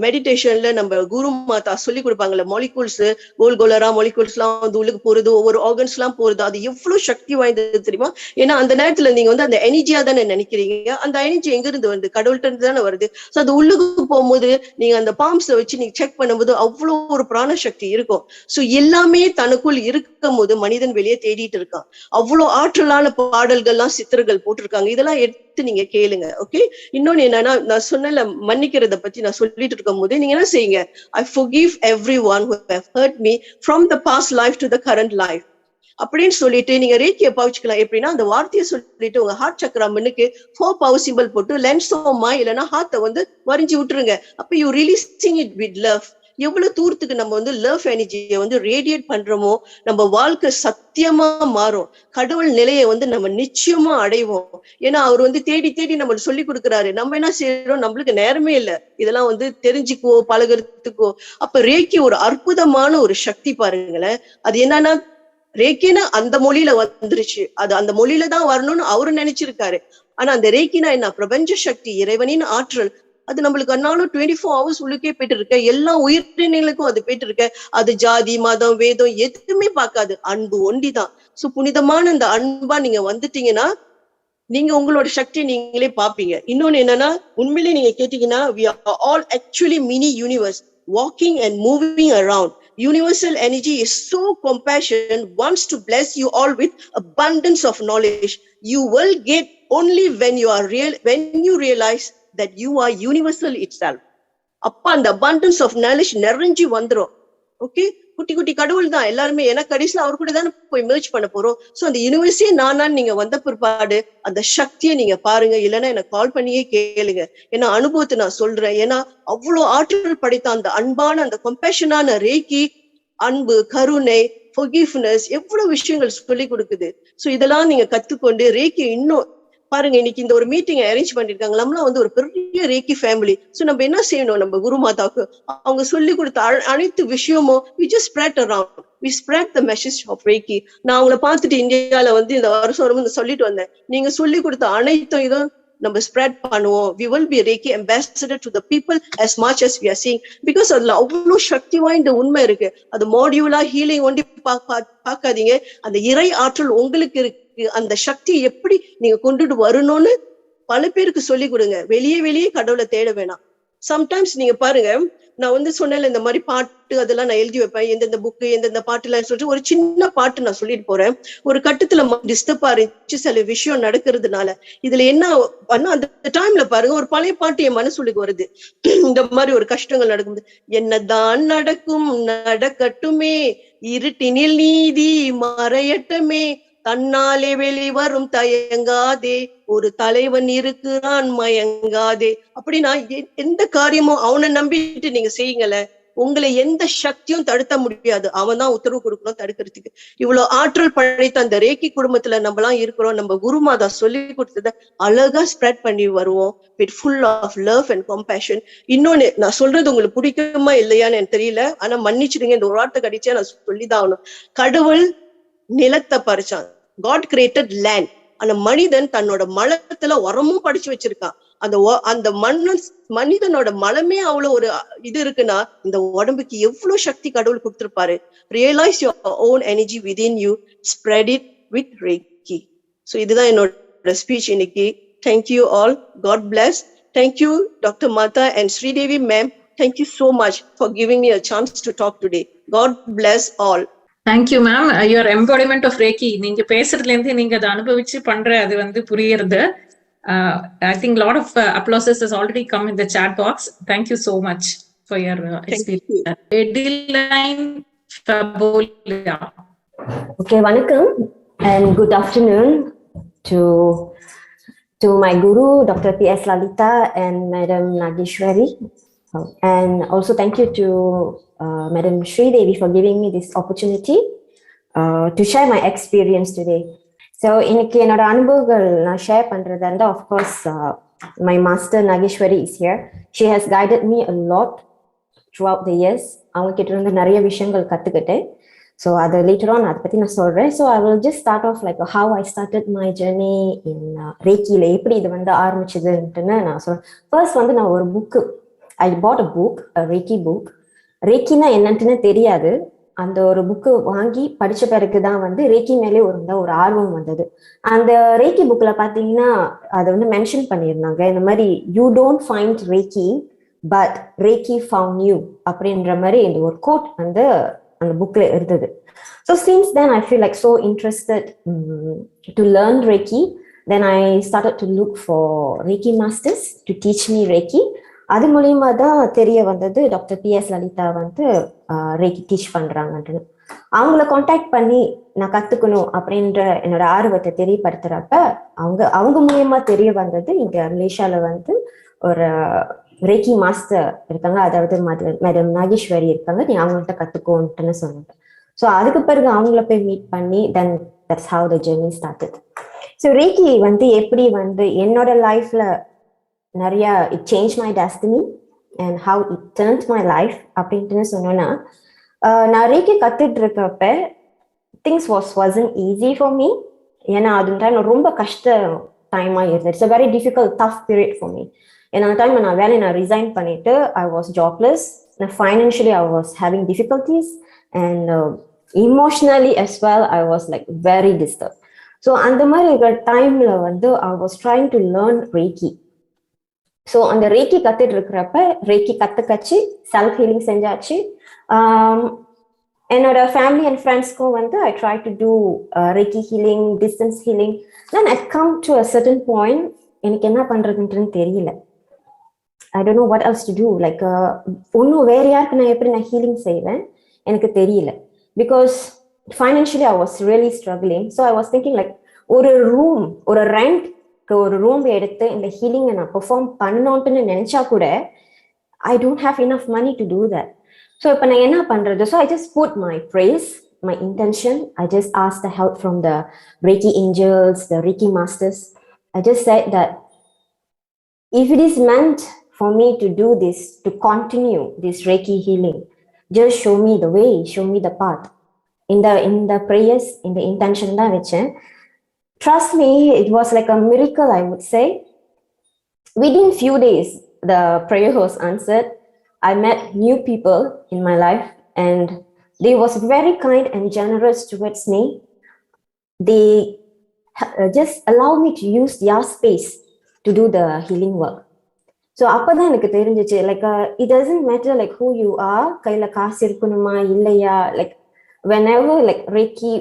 மெடிடேஷன்ல நம்ம குரு மாதா சொல்லி கொடுப்பாங்கல்ல, மாலிகூல்ஸ் கோல்கோலரா மாலிகூல்ஸ் எல்லாம் வந்து உள்ளுக்கு போறது, ஒவ்வொரு ஆர்கன்ஸ் எல்லாம் போறது, அது எவ்வளவு சக்தி வாய்ந்தது தெரியுமா? ஏன்னா அந்த நேரத்துல நீங்க வந்து அந்த எனர்ஜியா தானே நினைக்கிறீங்க. அந்த எனர்ஜி எங்க இருந்து வருது? கடவுள்கிட்ட இருந்து தானே வருது. சோ அது உள்ளுக்கு போகும்போது நீங்க அந்த பாம்ஸ வச்சு நீங்க செக் பண்ணும்போது அவ்வளவு ஒரு பிராண சக்தி இருக்கும். சோ எல்லாமே தனக்குள் இருக்கும் போது மனிதன் வெளியே தேடிட்டு இருக்கான். அவ்வளவு ஆற்றலான பாடல்கள்லாம் சித்தர்கள் போட்டிருக்காங்க. இதெல்லாம் எடுத்து நீங்க கேளுங்க. ஓகே. இன்னொன்னு என்னன்னா, நான் சொன்ன மன்னிக்கிறத பத்தி நான் சொல்லிட்டு இருக்கும் போது நீங்க என்ன செய்யுங்க, I forgive everyone who have hurt me from the past life to the current life அப்படின்னு சொல்லிட்டு நீங்க ரேக்கிய பவுச்சுக்கலாம். எப்படின்னா அந்த வார்த்தையை சொல்லிட்டு உங்க ஹார்ட் சக்கரா மண்ணுக்கு 4 பவர் சிம்பிள் போட்டு லென்ஸ் ஓமா இல்லைன்னா ஹார்ட்டை வந்து வரைஞ்சி விட்டுருங்க. அப்ப you releasing it with love. எவ்வளவு தூரத்துக்கு நம்ம வந்து லவ் எனர்ஜியை வந்து ரேடியேட் பண்றோமோ நம்ம வாழ்க்கை சத்தியமா மாறும். கடவுள் நிலையை வந்து நம்ம நிச்சயமா அடைவோம். ஏன்னா அவர் வந்து தேடி தேடி நம்மளுக்கு சொல்லி கொடுக்குறாரு. நம்ம என்ன செய்யறோம், நம்மளுக்கு நேரமே இல்லை இதெல்லாம் வந்து தெரிஞ்சுக்கோ பழகிறதுக்கோ. அப்ப ரேக்கி ஒரு அற்புதமான ஒரு சக்தி பாருங்களேன். அது என்னன்னா, ரேக்கினா அந்த மொழியில வந்துருச்சு, அது அந்த மொழியில தான் வரணும்னு அவரு நினைச்சிருக்காரு. ஆனா அந்த ரேக்கினா என்ன, பிரபஞ்ச சக்தி, இறைவனின் ஆற்றல். அது நம்மளுக்கு அன்னாலும் 24 hours உள்ளுக்கே போயிட்டு இருக்க. எல்லா உயிரினங்களுக்கும் அது போயிட்டு இருக்க. அது ஜாதி மதம் வேதம் எதுவுமே பார்க்காது, அன்பு ஒண்டிதான். சோ புனிதமான இந்த அன்பா நீங்க வந்துட்டீங்கன்னா நீங்க உங்களோட சக்தியை நீங்களே பாப்பீங்க. இன்னொன்னு என்னன்னா, உண்மையிலேயே நீங்க கேட்டீங்கன்னா we are all actually mini universe. walking and moving around. Universal energy is so compassionate, wants to bless you all with abundance of knowledge. You will get only when you realize that you are universal itself. அப்ப அந்த abundance of knowledge நிறைஞ்சு வந்துரும். Okay, குட்டி குட்டி கடவுள் தான் எல்லாருமே. ஏன்னா கடைசியில அவர் கூட தானே போய் merge பண்ண போறோம். சோ அந்த யூனிவர்ஸே நானான்னு நீங்க வந்த பிற்பாடு அந்த சக்தியை நீங்க பாருங்க. இல்லைன்னா எனக்கு கால் பண்ணியே கேளுங்க. ஏன்னா அனுபவத்தை நான் சொல்றேன். ஏன்னா அவ்வளவு ஆற்றல் படைத்த அந்த அன்பான அந்த கம்பேஷனான ரேக்கி, அன்பு, கருணை, forgiveness, எவ்வளவு விஷயங்கள் சொல்லி கொடுக்குது. சோ இதெல்லாம் நீங்க கத்துக்கொண்டு ரேக்கி இன்னும் பாருங்க. இன்னைக்கு இந்த ஒரு மீட்டிங் அரேஞ்ச் பண்ணிருக்காங்க. நம்மளாம் வந்து ஒரு பெரிய ரேக்கி ஃபேமிலி. சோ நம்ம என்ன செய்யணும், நம்ம குரு மாதாவுக்கு அவங்க சொல்லி கொடுத்த அனைத்து விஷயமும் we just spread around, we spread the message of Reiki. நான் அவங்கள பார்த்துட்டு இந்தியால வந்து இந்த வருஷம் சொல்லிட்டு வந்தேன், நீங்க சொல்லி கொடுத்த அனைத்தும் இதுவும் நம்ம ஸ்ப்ரெட் பண்ணுவோம். we will be Reiki ambassador to the people as much as we are seeing, because அதுல அவ்வளவு சக்தி வாய்ந்த உண்மை இருக்கு. அது மாடியூலா ஹீலிங் ஒண்டி பார்க்காதீங்க. அந்த இறை ஆற்றல் உங்களுக்கு இருக்கு. அந்த சக்தி எப்படி நீங்க கொண்டுட்டு வரணும்னு பல பேருக்கு சொல்லி கொடுங்க. வெளியே கடவுளை தேட வேணாம். சம்டைம்ஸ் நீங்க பாருங்க, நான் வந்து சொன்னேன்ல இந்த மாதிரி பாட்டு அதெல்லாம் நான் எழுதி வைப்பேன். எந்தெந்த புக்கு எந்தெந்த பாட்டுலாம் சொல்லிட்டு ஒரு சின்ன பாட்டு நான் சொல்லிட்டு போறேன். ஒரு கட்டத்துல டிஸ்டர்பா இருந்துச்சு சில விஷயம் நடக்கிறதுனால. இதுல என்ன பண்ணா, அந்த டைம்ல பாருங்க ஒரு பழைய பாட்டு என் மனசுக்கு வருது. இந்த மாதிரி ஒரு கஷ்டங்கள் நடக்கும்போது, என்னதான் நடக்கும் நடக்கட்டுமே, இருட்டினில் நீதி மறையட்டுமே, தன்னாலே வெளிவரும் தயங்காதே, ஒரு தலைவன் இருக்கிறான் மயங்காதே. அப்படின்னா எந்த காரியமும் அவனை நம்பிட்டு நீங்க செய்யுங்கள, உங்களை எந்த சக்தியும் தடுத்த முடியாது. அவன் தான் உத்தரவு கொடுக்கணும் தடுக்கிறதுக்கு. இவ்வளவு ஆற்றல் படைத்த அந்த ரேக்கி குடும்பத்துல நம்மலாம் இருக்கிறோம். நம்ம குருமாதா சொல்லி கொடுத்தத அழகா ஸ்ப்ரெட் பண்ணி வருவோம் with full of love and compassion. இன்னொன்னு நான் சொல்றது உங்களுக்கு பிடிக்குமா இல்லையான்னு எனக்கு தெரியல, ஆனா மன்னிச்சிடுங்க, இந்த ஒரு வார்த்தை கடிச்சா நான் சொல்லிதான் ஆகணும். கடவுள் நிலத்தை பறிச்சான். God created land. அந்த மனிதன் தன்னோட மலத்துல உரமும் படிச்சு வச்சிருக்கான். அந்த மனிதனோட மலமே அவ்வளவு ஒரு இது இருக்குன்னா இந்த உடம்புக்கு எவ்வளவு சக்தி கடவுள் கொடுத்திருப்பாரு. Realize your own energy within you, spread it with Reiki. So இதுதான் என்னோட ஸ்பீச் இன்னைக்கு. Thank you all. God bless. Thank you Dr. Mata and Sridevi ma'am. Thank you so much for giving me a chance to talk today. God bless all. Thank you ma'am. Your embodiment of Reiki, நீங்க பேசுறதுல இருந்து நீங்க அதை அனுபவிச்சு பண்ற அது வந்து புரியுறது. I think a lot of applauses has already come in the chat box. Thank you so much for your experience. Edeline Fabolia. Okay, vanakkam and good afternoon to my guru Dr. P.S. Lalita and Madam Nageshwari. And also thank you to Madam Sridevi for giving me this opportunity to share my experience today. So இன்னைக்கு என்னோட அனுபவங்கள் நான் share பண்றதா இருந்தா, of course my master Nageshwari is here. She has guided me a lot throughout the years. அவங்க கிட்ட இருந்து நிறைய விஷயங்கள் கத்துக்கிட்டேன். So அதை later on அதை பத்தி நான் சொல்றேன். So I will just start off like how I started my journey in Reiki. எப்படி இது வந்து ஆரம்பிச்சதுன்னு நான் சொல்றேன். ஃபர்ஸ்ட் வந்து நான் ஒரு book I bought a book, a Reiki book. Reikiனா என்னன்னு தெரியாது. அந்த ஒரு புக்கு வாங்கி படிச்ச பிறகுதான் வந்து ரேக்கி மேலே ஒரு ஆர்வம் வந்தது. அந்த ரேக்கி புக்ல பாத்தீங்கன்னா அதை வந்து மென்ஷன் பண்ணியிருந்தாங்க, இந்த மாதிரி you don't find reiki but reiki found you அப்படின்ற மாதிரி இந்த ஒரு கோட் வந்து அந்த புக்ல இருந்தது. So since then I feel like so interested to learn reiki. Then I started to look for reiki masters to teach me reiki. அது மூலியமா தான் தெரிய வந்தது டாக்டர் P.S. லலிதா வந்து ரேக்கி டீச் பண்றாங்கன்னு. அவங்கள கான்டாக்ட் பண்ணி நான் கத்துக்கணும் அப்படின்ற என்னோட ஆர்வத்தை தெரியப்படுத்துறப்ப அவங்க மூலியமா தெரிய வந்தது இங்க மலேசியால வந்து ஒரு ரேக்கி மாஸ்டர் இருக்காங்க, அதாவது மேடம் நாகேஸ்வரி இருக்காங்க, நீ அவங்கள்ட்ட கத்துக்கோன்ட்டுன்னு சொன்னாங்க. ஸோ அதுக்கு பிறகு அவங்கள போய் மீட் பண்ணி then that's how the journey started. So reiki வந்து எப்படி வந்து என்னோட லைஃப்ல நிறைய it change my destiny and how it turned my life அப்படின்ட்டுன்னு சொன்னோன்னா, நான் ரேக்கி கத்துட்டு இருக்கப்ப things wasn't easy for me. ஏன்னா அது டைம் ரொம்ப கஷ்ட டைமா இருந்தது. It's a very difficult tough period for me. ஏன்னா அந்த டைம் நான் வேலையை ரிசைன் பண்ணிட்டு I was jobless. Financially I was having difficulties and emotionally as well I was like very disturbed. So அந்த மாதிரி இருக்கிற டைம்ல வந்து I was trying to learn Reiki. So அந்த ரேக்கி கத்துட்டு இருக்கிறப்ப ரேக்கி கற்றுக்கச்சு செல்ஃப் ஹீலிங் செஞ்சாச்சு. என்னோட ஃபேமிலி அண்ட் ஃப்ரெண்ட்ஸ்க்கும் வந்து I try to do reiki healing, distance healing. Then I come to a certain point, எனக்கு என்ன பண்ணுறதுன்றது தெரியல. I don't know what else to do. Like, ஒன்றும் வேற யாருக்கு நான் எப்படி நான் ஹீலிங் செய்வேன் எனக்கு தெரியல. Because financially I was really struggling. So I was thinking like, ஒரு ரூம், ஒரு ரெண்ட்க்கு ஒரு ரூம் எடுத்து இந்த ஹீலிங்கை நான் பெர்ஃபார்ம் பண்ணணும்னு நினைச்சா கூட I don't have enough money to do that. So இப்போ நான் என்ன பண்றது? So I just put my praise, my intention. I just asked the help from the Reiki angels, the Reiki masters. I just said that if it is meant for me to do this, to continue this Reiki healing, just show me the way, show me the path. In the prayers, in the intention da vechen. Trust me, it was like a miracle, I would say. Within few days, the prayer was answered. I met new people in my life and they was very kind and generous towards me. They just allow me to use their space to do the healing work. So அப்பதான் எனக்கு தெரிஞ்சிச்சு, like it doesn't matter like who you are, கையில காசு இருக்கணுமா இல்லையா, like whenever like Reiki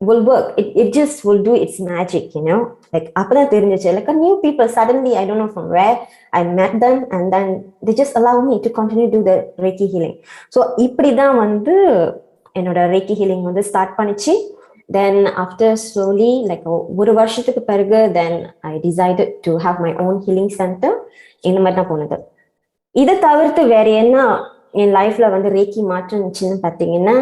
will work, it just will do its magic, you know. Like அப்பதான் தெரிஞ்சிச்சு, like a new people suddenly, I don't know from where I met them and then they just allow me to continue to do the Reiki healing. So இப்படிதான் வந்து என்னோட Reiki healing வந்து start பண்ணிச்சு. Then after slowly, like ஒரு வருஷத்துக்கு பிறகு, then I decided to have my own healing center. இந்த மாதிரி தான் போனது. இதை தவிர்த்து வேற என்ன என் லைஃப்ல வந்து ரேக்கி மாற்றுச்சுன்னு பார்த்தீங்கன்னா,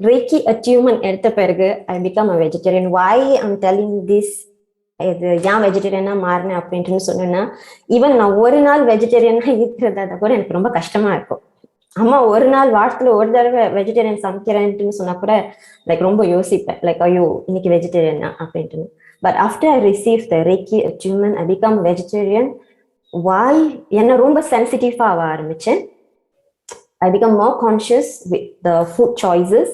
ரேக்கி அச்சீவ்மெண்ட் எடுத்த பிறகு I become a vegetarian. Why I'm telling this, இது ஏன் வெஜிடேரியனா மாறினேன் அப்படின்ட்டு சொன்னேன்னா, ஈவன் நான் ஒரு நாள் வெஜிடேரியனா இருக்கிறதா கூட எனக்கு ரொம்ப கஷ்டமா இருக்கும். அம்மா ஒரு நாள் வாரத்துல ஒரு தடவை வெஜிடேரியன் சமைக்கிறேன்ட்டு சொன்னா கூட லைக் ரொம்ப யோசிப்பேன், லைக் ஐயோ இன்னைக்கு வெஜிடேரியனா அப்படின்ட்டு. But after I receive the reiki achievement, I become vegetarian. Why? என்ன ரொம்ப சென்சிட்டிவா ஆக ஆரம்பிச்சேன். I become more conscious with the food choices.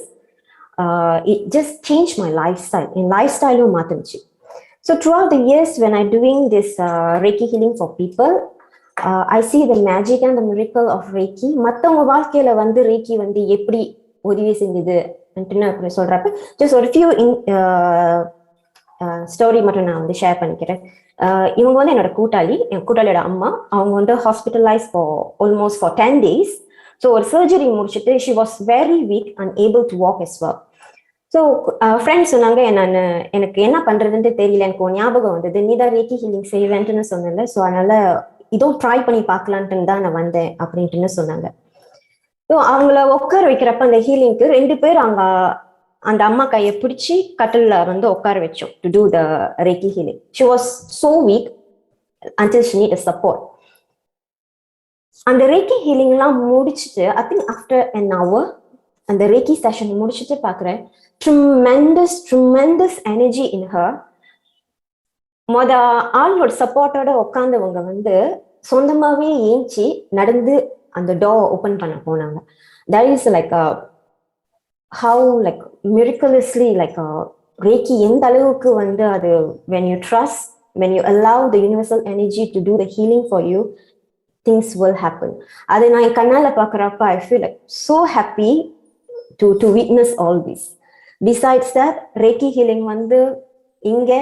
It just changed my lifestyle. In lifestyle மாத்துச்சு. So throughout the years when I'm doing this Reiki healing for people, I see the magic and the miracle of Reiki. மத்தவங்க வாழ்க்கையில வந்து Reiki வந்து எப்படி உதவி செஞ்சது அப்படின்னு சொல்றப்ப just ஒரு few ஸ்டோரி மட்டும் நான் வந்து ஷேர் பண்ணிக்கிறேன். இவங்க வந்து என்னோட கூட்டாளி, என் கூட்டாளியோட அம்மா. அவங்க வந்து ஹாஸ்பிட்டலைஸ் ஃபார் 10 days. ஸோ ஒரு சர்ஜரி முடிச்சுட்டு she was very weak, unable to walk as well. So friends சொன்னாங்க, எனக்கு என்ன பண்றதுன்னு தெரியல, எனக்கு ஒரு ஞாபகம் வந்தது, நீ தான் ரேக்கி ஹீலிங் செய்வேன்ட்டுன்னு சொன்னல, ஸோ அதனால இதுவும் ட்ரை பண்ணி பார்க்கலான்ட்டு தான் நான் வந்தேன் அப்படின்ட்டுன்னு சொன்னாங்க. ஸோ அவங்கள உட்கார வைக்கிறப்ப அந்த ஹீலிங்க்கு 2 பேர் அங்க அந்த அம்மா கையை பிடிச்சி கட்டில வந்து உட்கார வச்சோம் to do the Reiki healing. She was so weak until she needed support. அந்த Reiki healing எல்லாம் முடிச்சுட்டு I think after an hour அந்த Reiki session முடிச்சுட்டு பார்க்குறேன், tremendous energy in her. ஆளோட சப்போர்ட்டோட உட்காந்தவங்க வந்து சொந்தமாவே ஏஞ்சி நடந்து அந்த டோர் ஓபன் பண்ண போனாங்க. That is like how like miraculously like Reiki எந்த அளவுக்கு வந்து அது when you trust, when you allow the universal energy to do the healing for you, things will happen. அதை நான் கண்ணால பார்க்குறப்ப I feel like so happy to witness all this. Besides that, Reiki healing வந்து இங்க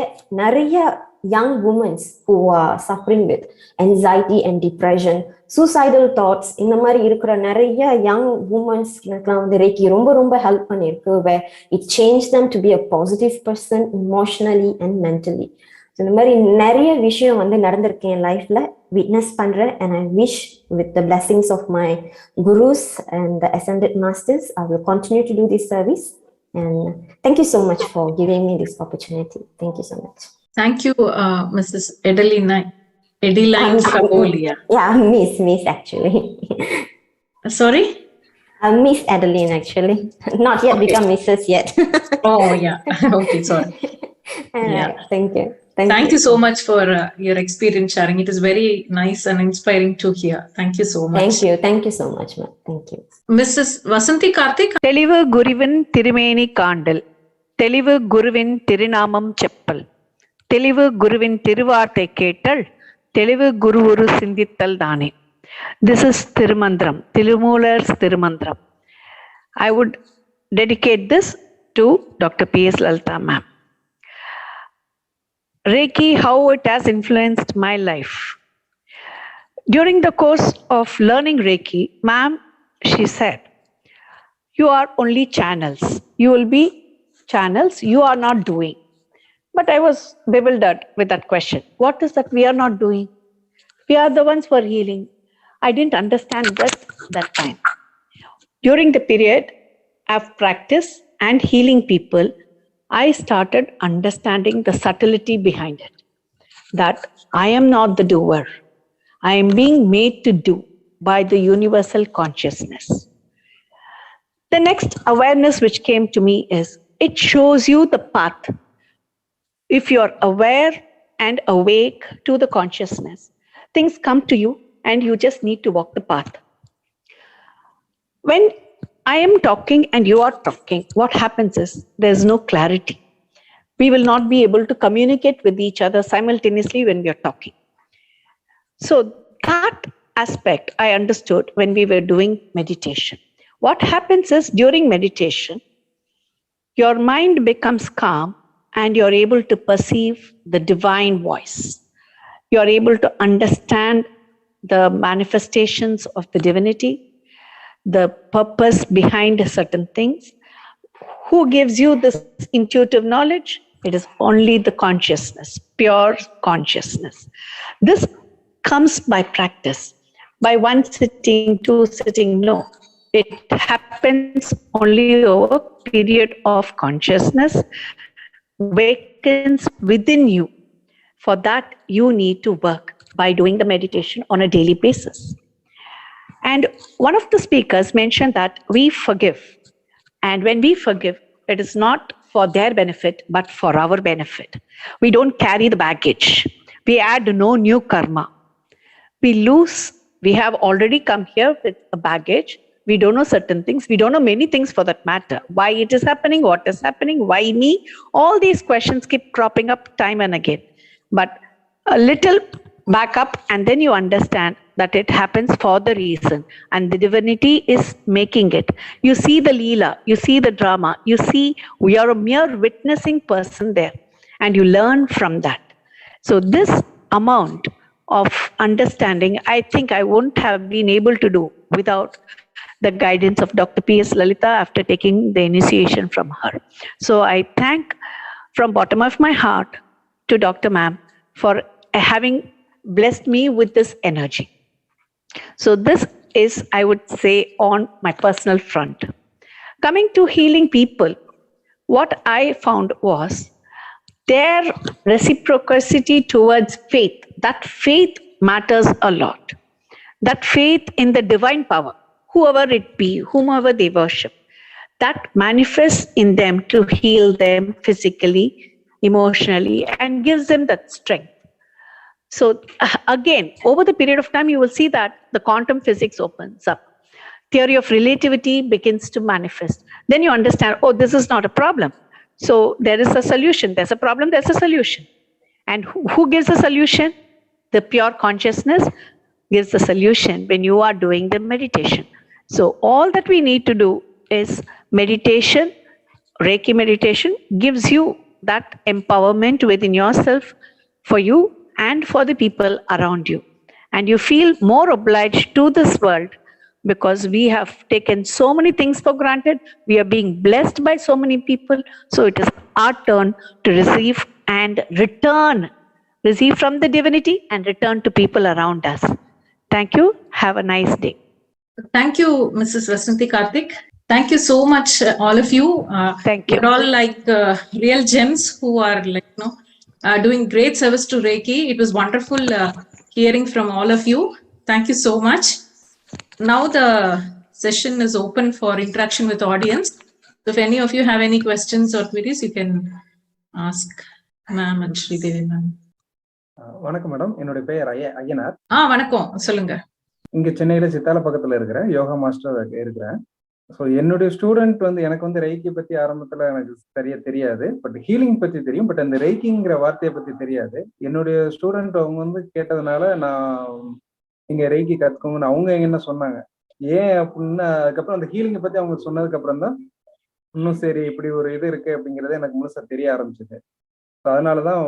நிறைய young women who are suffering with anxiety and depression, suicidal thoughts, இந்த மாதிரி இருக்கிற நிறைய young womenஸ்லாம் வந்து Reiki ரொம்ப ரொம்ப ஹெல்ப் பண்ணிருக்கு, where it changed them to be a positive person emotionally and mentally. இந்த மாதிரி நிறைய விஷயம் வந்து நடந்திருக்கு என் லைஃப்ல, விட்னஸ் பண்றேன். and I wish with the blessings of my gurus and the ascended masters, I will continue to do this service. And thank you so much for giving me this opportunity. Thank you so much. Thank you, Mrs. Adeline Kapolia. Yeah, Miss actually. Sorry? Miss Adeline actually. Not yet become Mrs. yet. Oh, yeah. Okay, sorry. Yeah. Thank you. Thank you so much for your experience sharing. It is very nice and inspiring to hear. Thank you so much. Thank you so much, ma'am. Thank you. Mrs. Vasanthi Karthik. தெளிவு குருவின் திருமேனி காண்டல், தெளிவு குருவின் திருநாமம் செப்பல், தெளிவு குருவின் திருவார்த்தை கேட்டல், தெளிவு குரு ஒரு சிந்தித்தல் தானே. This is Tirumandram, Tirumular's Tirumandram. I would dedicate this to Dr. P.S. Lalita ma'am. Reiki, how it has influenced my life. During the course of learning Reiki, ma'am, she said, you are only channels. You will be channels, you are not doing. But I was bewildered with that question. What is that we are not doing? We are the ones who are healing. I didn't understand that time. During the period of practice and healing people, I started understanding the subtlety behind it. That I am not the doer. I am being made to do by the universal consciousness. The next awareness which came to me is, it shows you the path. If you are aware and awake to the consciousness, things come to you and you just need to walk the path. When I am talking and you are talking, what happens is there's no clarity. We will not be able to communicate with each other simultaneously when we are talking. So that aspect I understood when we were doing meditation. What happens is during meditation, your mind becomes calm and you're able to perceive the divine voice. You're able to understand the manifestations of the divinity, the purpose behind certain things. Who gives you this intuitive knowledge? It is only the consciousness, pure consciousness. This comes by practice, by one sitting, two sitting, no. It happens only over a period of consciousness, wakens within you. For that, you need to work by doing the meditation on a daily basis. And one of the speakers mentioned that we forgive. And when we forgive, it is not for their benefit, but for our benefit. We don't carry the baggage. We add no new karma. We lose. We have already come here with a baggage. We don't know certain things. We don't know many things for that matter. Why it is happening, what is happening, why me? All these questions keep cropping up time and again. But a little back up and then you understand that it happens for the reason and the divinity is making it. You see the leela, you see the drama, you see we are a mere witnessing person there and you learn from that. So this amount of understanding, I think I wouldn't have been able to do without the guidance of Dr. P.S. Lalita after taking the initiation from her. So I thank from bottom of my heart to Dr. Ma'am for having blessed me with this energy. So this is, I would say, on my personal front. Coming to healing people, what I found was their reciprocity towards faith. That faith matters a lot. That faith in the divine power, whoever it be, whomever they worship, that manifests in them to heal them physically, emotionally, and gives them that strength. So again, over the period of time, you will see that the quantum physics opens up. Theory of relativity begins to manifest. Then you understand, oh, this is not a problem. So there is a solution. There's a problem, there's a solution. And who gives the solution? The pure consciousness gives the solution when you are doing the meditation. So all that we need to do is meditation. Reiki meditation gives you that empowerment within yourself, for you and for the people around you. And you feel more obliged to this world because we have taken so many things for granted. We are being blessed by so many people. So it is our turn to receive and return. Receive from the divinity and return to people around us. Thank you. Have a nice day. Thank you, Mrs. Vasanthi Karthik. Thank you so much, all of you. Thank you. You're all like real gems who are like, doing great service to Reiki. It was wonderful hearing from all of you. Thank you so much. Now the session is open for interaction with the audience. So if any of you have any questions or queries, you can ask ma'am and Sridevi ma'am. வணக்கம் madam, என்னுடைய பெயர் ஐயனார். வணக்கம், சொல்லுங்க. இங்க சென்னையில சித்தால பக்கத்துல இருக்கிறேன், yoga master இருக்கிறேன். ஸோ என்னுடைய ஸ்டூடெண்ட் வந்து எனக்கு வந்து ரெய்க்கி பத்தி ஆரம்பத்துல எனக்கு சரியா தெரியாது, பட் ஹீலிங் பத்தி தெரியும். பட் அந்த ரெய்க்கிங்கிற வார்த்தையை பத்தி தெரியாது. என்னுடைய ஸ்டூடெண்ட் அவங்க வந்து கேட்டதுனால நான் நீங்க ரெய்க்கி கத்துக்கோங்கன்னு அவங்க என்ன சொன்னாங்க. ஏன் அப்படின்னா அதுக்கப்புறம் அந்த ஹீலிங்கை பத்தி அவங்க சொன்னதுக்கு அப்புறம் தான் இன்னும் சரி இப்படி ஒரு இது இருக்கு அப்படிங்கறது எனக்கு முழுசா தெரிய ஆரம்பிச்சது. அதனாலதான்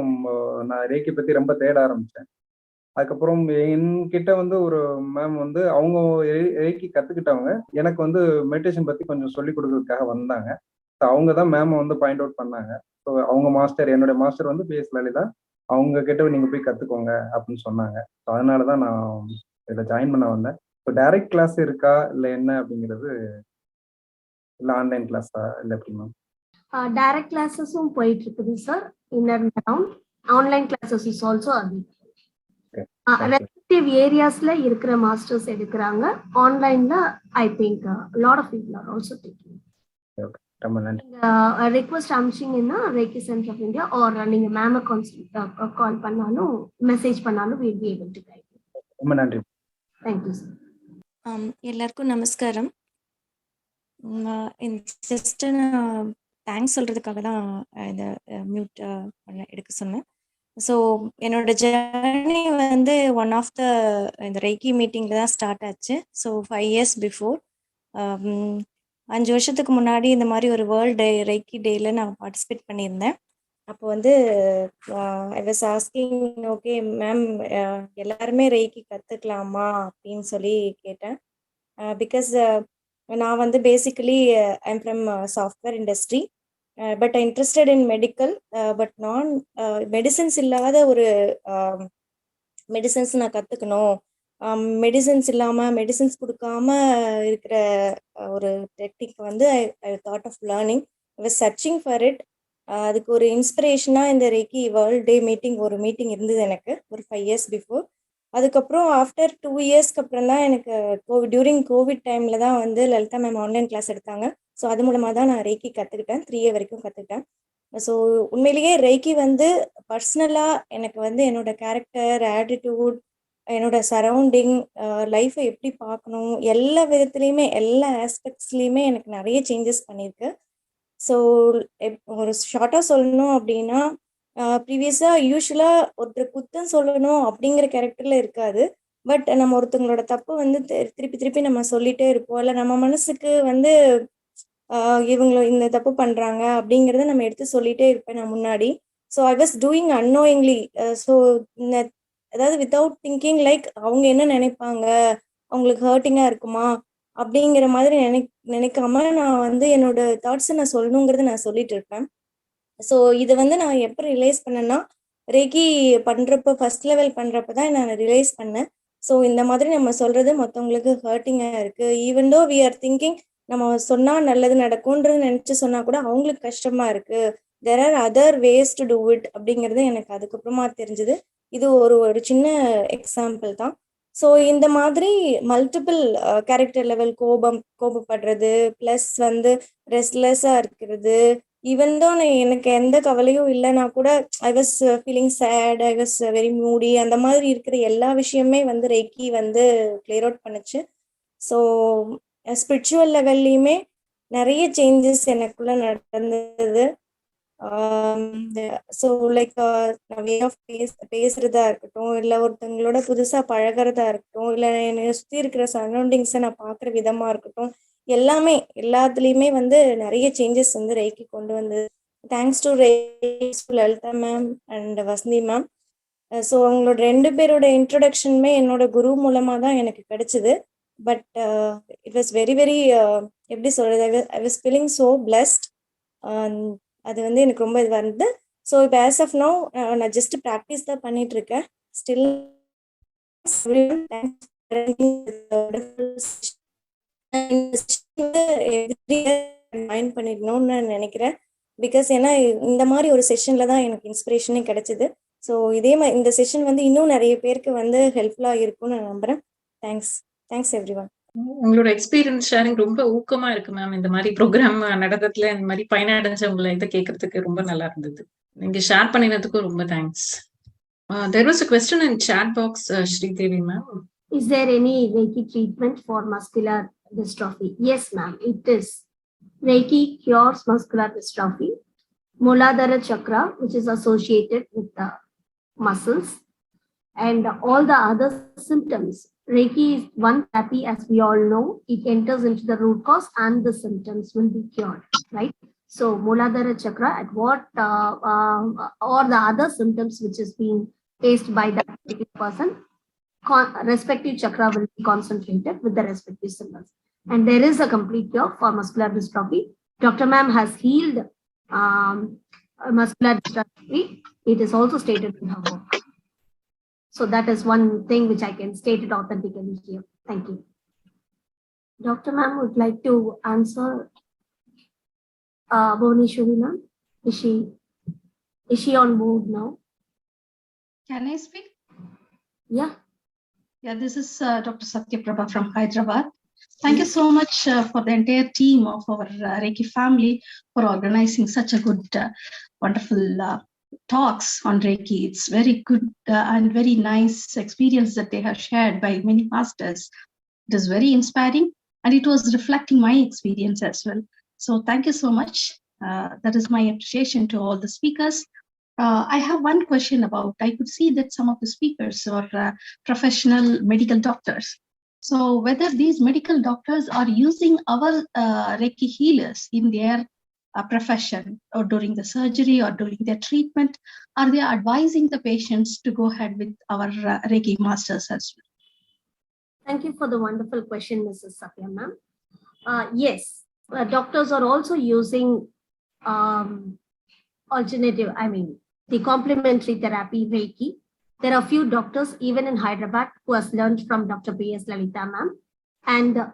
நான் ரெய்க்கி பத்தி ரொம்ப தேட ஆரம்பிச்சேன். அதுக்கப்புறம் என்கிட்ட வந்து ஒரு மேம் வந்து அவங்க ரெய்க்கி கத்துக்கிட்டவங்க எனக்கு வந்து மெடிடேஷன் பத்தி கொஞ்சம் சொல்லி கொடுக்கறதுக்காக வந்தாங்க. அவங்க தான் மேம் வந்து பாயிண்ட் அவுட் பண்ணாங்க. ஸோ அவங்க மாஸ்டர், என்னுடைய மாஸ்டர் வந்து PS லலிதா, அவங்க கிட்ட நீங்க போய் கத்துக்கோங்க அப்படின்னு சொன்னாங்க. ஸோ அதனாலதான் நான் இதில் ஜாயின் பண்ண வந்தேன். இப்போ டைரக்ட் கிளாஸ் இருக்கா இல்லை என்ன அப்படிங்கிறது, இல்லை ஆன்லைன் கிளாஸா இல்லை எப்படி மேம்? டைரக்ட் கிளாஸஸும் போயிட்டு இருக்குது sir. Inner round online classes is also available. Respective ஏரியாஸ்ல இருக்கிற மாஸ்டர்ஸ் எடுக்கிறாங்க. ஆன்லைன்ல I think lot of people are also taking. ரொம்ப நன்றி. ரெக்வஸ்ட் அனுப்பிச்சிங்கன்னா reiki centre of India or நீங்க மேம கால் பண்ணாலும் மெசேஜ் பண்ணாலும் will be able to guide. ரொம்ப நன்றி. Thank you sir. எல்லாருக்கும் நமஸ்காரம். ஜஸ்ட் நான் தேங்க்ஸ் சொல்றதுக்காக தான் இந்த மியூட் எடுக்க சொன்னேன். ஸோ என்னோட ஜேர்னி வந்து ஒன் ஆஃப் த இந்த ரெய்க்கி மீட்டிங்ல தான் ஸ்டார்ட் ஆச்சு. ஸோ 5 years பிஃபோர், 5 வருஷத்துக்கு முன்னாடி இந்த மாதிரி ஒரு வேர்ல்ட் டே ரெய்க்கி டேல நான் பார்ட்டிசிபேட் பண்ணியிருந்தேன். அப்போ வந்து I was asking, okay ma'am எல்லாருமே ரெய்க்கி கற்றுக்கலாமா அப்படின்னு சொல்லி கேட்டேன். பிகாஸ் நான் வந்து basically I'm from software industry, but I interested in medical, but நான் மெடிசன்ஸ் இல்லாத ஒரு மெடிசன்ஸ் நான் கற்றுக்கணும், மெடிசன்ஸ் இல்லாமல் மெடிசன்ஸ் கொடுக்காம இருக்கிற ஒரு டெக்னிக் வந்து I thought of learning. I was searching for it. அதுக்கு ஒரு இன்ஸ்பிரேஷனாக இந்த ரெய்க்கி வேர்ல்ட் டே ஒரு மீட்டிங் இருந்தது எனக்கு ஒரு 5 years பிஃபோர். அதுக்கப்புறம் ஆஃப்டர் 2 yearsக்கு அப்புறம் தான் எனக்கு டியூரிங் கோவிட் டைமில் தான் வந்து லலிதா மேம் ஆன்லைன் கிளாஸ் எடுத்தாங்க. ஸோ அது மூலமாக தான் நான் ரெய்க்கி கற்றுக்கிட்டேன். 3 year வரைக்கும் கற்றுக்கிட்டேன். ஸோ உண்மையிலேயே ரெய்க்கி வந்து பர்சனலாக எனக்கு வந்து என்னோட கேரக்டர், ஆட்டிடியூட், என்னோட சரௌண்டிங், லைஃப்பை எப்படி பார்க்கணும், எல்லா விதத்துலேயுமே எல்லா ஆஸ்பெக்ட்ஸ்லேயுமே எனக்கு நிறைய சேஞ்சஸ் பண்ணியிருக்கு. ஸோ ஒரு ஷார்ட்டாக சொல்லணும் அப்படின்னா, ப்ரீவியஸாக யூஸ்வலாக ஒருத்தர் குத்தம் சொல்லணும் அப்படிங்கிற கேரக்டரில் இருக்காது. பட் நம்ம ஒருத்தவங்களோட தப்பு வந்து திருப்பி திருப்பி நம்ம சொல்லிகிட்டே இருப்போம். இல்லை நம்ம மனசுக்கு வந்து இவங்க இந்த தப்பு பண்ணுறாங்க அப்படிங்கிறத நம்ம எடுத்து சொல்லிகிட்டே இருப்பேன் நான் முன்னாடி. So I was doing annoyingly. So அதாவது வித்தவுட் திங்கிங் லைக் அவங்க என்ன நினைப்பாங்க, அவங்களுக்கு ஹர்ட்டிங்காக இருக்குமா அப்படிங்கிற மாதிரி நினைக்காம நான் வந்து என்னோட தாட்ஸை நான் சொல்லணுங்கிறத நான் சொல்லிட்டு இருப்பேன். ஸோ இதை வந்து நான் எப்போ ரியலைஸ் பண்ணேன்னா, ரெய்க்கி பண்ணுறப்ப ஃபர்ஸ்ட் லெவல் பண்ணுறப்ப தான் நான் ரியலைஸ் பண்ணேன். ஸோ இந்த மாதிரி நம்ம சொல்கிறது மற்றவங்களுக்கு ஹர்ட்டிங்காக இருக்குது. Even though we are thinking நம்ம சொன்னால் நல்லது நடக்கும்ன்றது நினச்சி சொன்னால் கூட அவங்களுக்கு கஷ்டமாக இருக்குது. There are other ways to do it அப்படிங்கிறது எனக்கு அதுக்கப்புறமா தெரிஞ்சுது. இது ஒரு சின்ன எக்ஸாம்பிள் தான். ஸோ இந்த மாதிரி மல்டிபிள் கேரக்டர் லெவல், கோபப்படுறது, ப்ளஸ் வந்து ரெஸ்ட்லெஸ்ஸாக இருக்கிறது, ஈவன் தான் எனக்கு எந்த கவலையும் இல்லைனா கூட I was feeling chat, I was very மூடி, அந்த மாதிரி இருக்கிற எல்லா விஷயமே வந்து ரெய்க்கி வந்து கிளியர் அவுட் பண்ணுச்சு. ஸோ ஸ்பிரிச்சுவல் லெவல்லையுமே நிறைய சேஞ்சஸ் எனக்குள்ள நடந்தது. ஸோ லைக் வே ஆஃப் பேசுறதா இருக்கட்டும், இல்லை ஒருத்தவங்களோட புதுசாக பழகிறதா இருக்கட்டும், இல்லை என்னை சுற்றி இருக்கிற சரௌண்டிங்ஸை நான் பார்க்குற விதமாக இருக்கட்டும், எல்லாத்துலேயுமே வந்து நிறைய சேஞ்சஸ் வந்து ரெய்க்கி கொண்டு வந்தது. Thanks to Lalitha ma'am and Vasanthi ma'am. So அவங்களோட 2 பேரோட இன்ட்ரடக்ஷனுமே என்னோட குரு மூலமாக தான் எனக்கு கிடைச்சிது. But it was very very எப்படி சொல்கிறது, I was feeling so blessed. அது வந்து எனக்கு ரொம்ப இது வந்து. ஸோ இப்போ ஆஸ் ஆஃப் நோ நான் ஜஸ்ட் ப்ராக்டிஸ் தான் பண்ணிட்டு இருக்கேன். ஸ்டில் ஜாயின் பண்ணிடணும்னு நான் நினைக்கிறேன். பிகாஸ் ஏன்னா இந்த மாதிரி ஒரு செஷன்ல தான் எனக்கு இன்ஸ்பிரேஷனே கிடைச்சிது. ஸோ இதே மாதிரி இந்த செஷன் வந்து இன்னும் நிறைய பேருக்கு வந்து ஹெல்ப்ஃபுல்லாக இருக்கும்னு நான் நம்புறேன். Thanks everyone. உங்களோட எக்ஸ்பீரியன்ஸ் ஷேரிங் ரொம்ப ஊக்கமா இருக்கு மேம். இந்த மாதிரி ப்ரோக்ராம் நடந்ததுல இந்த மாதிரி பயனடைஞ்சவங்களை இதை கேட்கறதுக்கு ரொம்ப நல்லா இருந்தது. நீங்க ஷேர் பண்ணினதுக்கும் ரொம்ப thanks. There was a question in chat box, Sridevi ma'am. Is there any Reiki treatment for muscular dystrophy. Yes, ma'am, it is. Reiki cures muscular dystrophy. Muladhara chakra, which is associated with the muscles, and all the other symptoms. Reiki is one therapy, as we all know. It enters into the root cause and the symptoms will be cured, right? So Muladhara chakra, at what or the other symptoms which is being faced by that particular person, respective chakra will be concentrated with the respective symbols. And there is a complete cure for muscular dystrophy. Dr. Ma'am has healed muscular dystrophy. It is also stated in her book. So that is one thing which I can state it authentically here. Thank you. Dr. Ma'am would like to answer. Bhuvaneshwari ma'am, is she on board now? Can I speak? Yeah. Yeah, this is Dr. Satyaprabha from Hyderabad. Thank you so much for the entire team of our Reiki family for organizing such a good, wonderful talks on Reiki. It's very good and very nice experience that they have shared by many masters. It is very inspiring and it was reflecting my experience as well. So thank you so much. That is my appreciation to all the speakers. I have one question about, I could see that some of the speakers are professional medical doctors. So whether these medical doctors are using our Reiki healers in their profession or during the surgery or during their treatment, are they advising the patients to go ahead with our Reiki masters as well? Thank you for the wonderful question, Mrs. Satya ma'am. Yes, doctors are also using alternative, the complementary therapy Reiki. There are a few doctors even in Hyderabad who has learned from Dr. P.S. Lalita ma'am and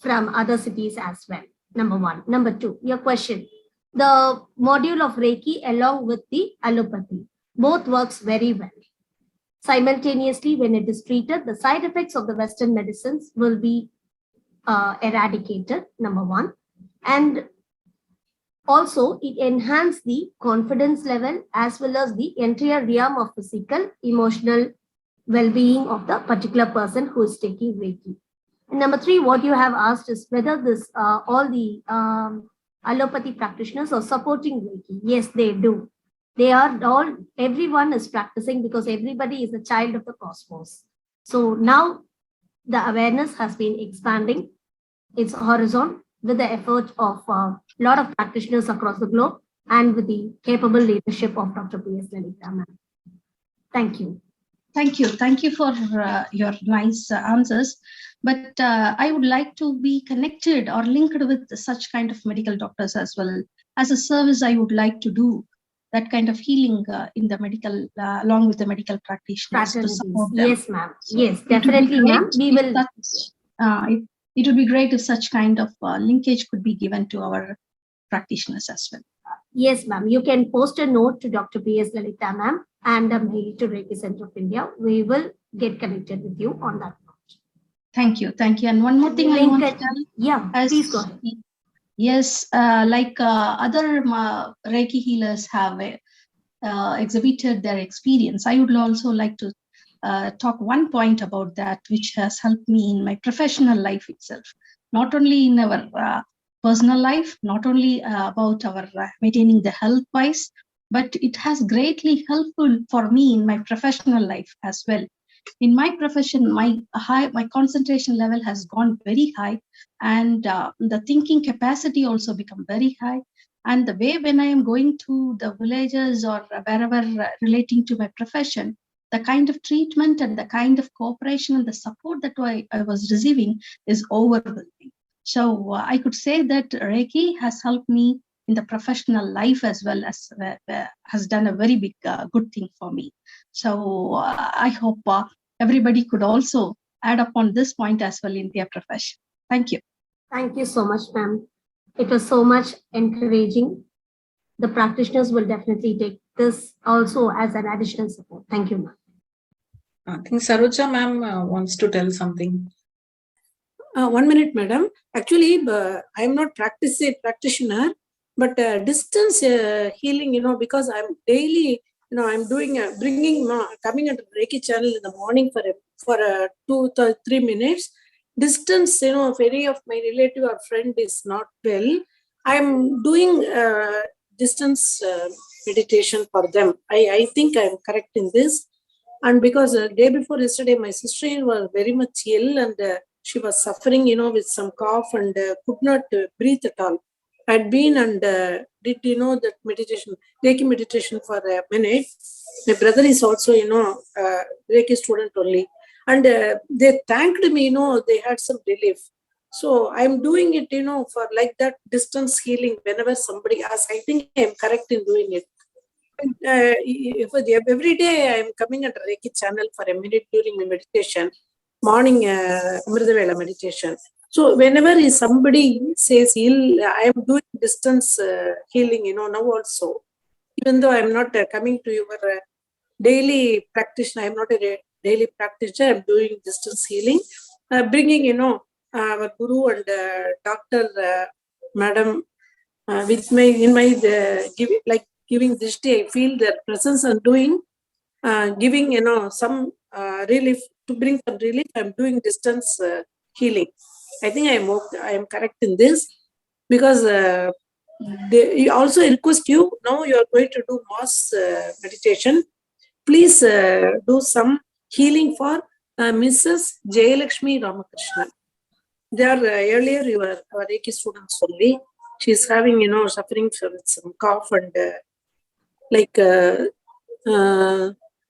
from other cities as well. Number one. Number two, your question. The module of Reiki along with the allopathy, both works very well. Simultaneously, when it is treated, the side effects of the Western medicines will be eradicated, number one. And also, it enhances the confidence level as well as the entire realm of physical, emotional well-being of the particular person who is taking Reiki. And number three, what you have asked is whether this all the allopathy practitioners are supporting Reiki. Yes, they do. They are all, everyone is practicing because everybody is a child of the cosmos. So now the awareness has been expanding its horizon with the effort of a lot of practitioners across the globe and with the capable leadership of Dr. P.S. Lalita ma'am. Thank you. Thank you. Thank you for your nice answers. But I would like to be connected or linked with such kind of medical doctors as well. As a service, I would like to do that kind of healing in the medical, along with the medical practitioners to support them. Yes, ma'am. So yes, definitely, ma'am. We will. It would be great if such kind of linkage could be given to our practitioners as well. Yes, ma'am. You can post a note to Dr. P.S. Lalita ma'am and a mail to Reiki Center of India. We will get connected with you on that note. Thank you. Thank you. And one more thing I want to tell. Yeah, please go ahead. Yes, like other Reiki healers have exhibited their experience, I would also like to talk one point about that, which has helped me in my professional life itself. Not only in our personal life, not only about our maintaining the health wise, but it has greatly helpful for me in my professional life as well. In my profession, my concentration level has gone very high, and the thinking capacity also become very high. And the way when I am going to the villages or wherever relating to my profession, the kind of treatment and the kind of cooperation and the support that I was receiving is overwhelming. So I could say that Reiki has helped me in the professional life as well as has done a very big good thing for me. So I hope everybody could also add up on this point as well in their profession. Thank you. Thank you so much, ma'am. It was so much encouraging. The practitioners will definitely take this also as an additional support. Thank you, ma'am. I think Saroja ma'am wants to tell something. 1 minute, madam. Actually, I'm not practitioner, but distance healing, because I'm daily, I'm doing, coming into Reiki channel in the morning for 2 to 3 minutes. distance, if any of my relative or friend is not well, I'm doing distance meditation for them. I think I'm correct in this. And because day before yesterday, my sister was very much ill and she was suffering, with some cough and could not breathe at all. I'd been and did, that meditation, Reiki meditation for a minute. My brother is also, Reiki student only. And they thanked me, they had some relief. So I'm doing it, for like that distance healing whenever somebody asks. I think I'm correct in doing it. Every day I'm coming at Reiki channel for a minute during my meditation, morning Amritavela meditation. So whenever somebody says ill, I am doing distance healing, now also. Even though I'm not coming to your daily practitioner, I'm not a daily practitioner, I'm doing distance healing, bringing, our guru and doctor, madam, with my, in my, giving drishti, I feel their presence and doing, giving, some relief, to bring some relief, I'm doing distance healing. I think I am correct in this, because they also request you, now you are going to do mass meditation. Please do some healing for Mrs. Jayalakshmi Ramakrishnan. They are earlier your Reiki students only. She's having, suffering from some cough and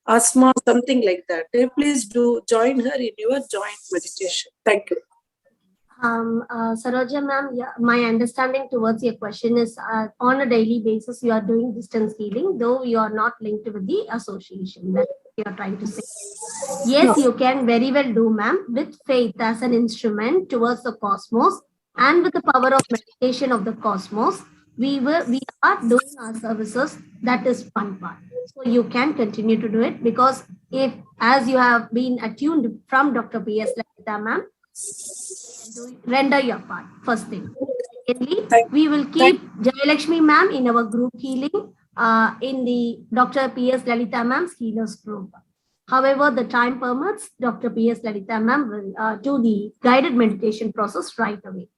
asthma, something like that. Please do join her in your joint meditation. Thank you. Saroja ma'am, yeah, my understanding towards your question is on a daily basis you are doing distance healing, though you are not linked with the association. That's what you are trying to say. Yes, you can very well do, ma'am, with faith as an instrument towards the cosmos and with the power of meditation of the cosmos. We are doing our services. That is one part. So you can continue to do it, because if, as you have been attuned from Dr. P.S. Lalita ma'am, render your part, first thing. Secondly, we will keep Jayalakshmi ma'am in our group healing in the Dr. P.S. Lalita ma'am's healers group. However, the time permits, Dr. P.S. Lalita ma'am will do the guided meditation process right away.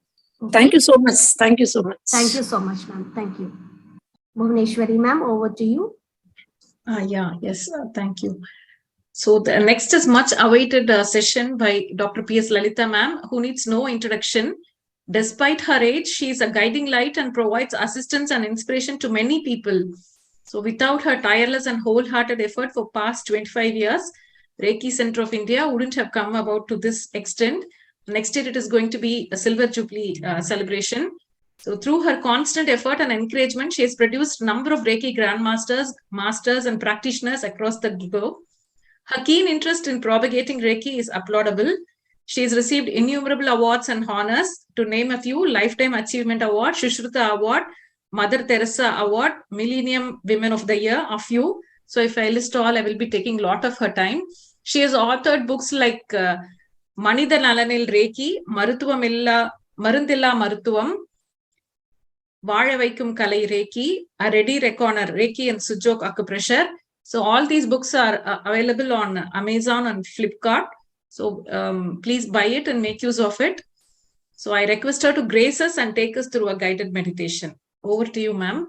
Okay? Thank you so much. Thank you so much. Thank you so much, ma'am. Thank you. Bhuvaneshwari ma'am, over to you. Thank you. So the next is much awaited session by Dr. P.S. Lalita ma'am, who needs no introduction. Despite her age, she is a guiding light and provides assistance and inspiration to many people. So without her tireless and wholehearted effort for past 25 years, Reiki Center of India wouldn't have come about to this extent. Next year, it is going to be a Silver Jubilee celebration. So through her constant effort and encouragement, she has produced a number of Reiki grandmasters, masters, and practitioners across the globe. Her keen interest in propagating Reiki is applaudable. She has received innumerable awards and honors. To name a few: Lifetime Achievement Award, Shushruta Award, Mother Teresa Award, Millennium Women of the Year, a few. So if I list all, I will be taking a lot of her time. She has authored books like Manida Nalanil Reiki, Marundilla Maruthuvam, Vaazha Vaikkum Kalai Reiki, A Ready Reckoner Reiki and Sujok Acupressure. So all these books are available on Amazon and Flipkart. So please buy it and make use of it. So I request her to grace us and take us through a guided meditation. Over to you, ma'am.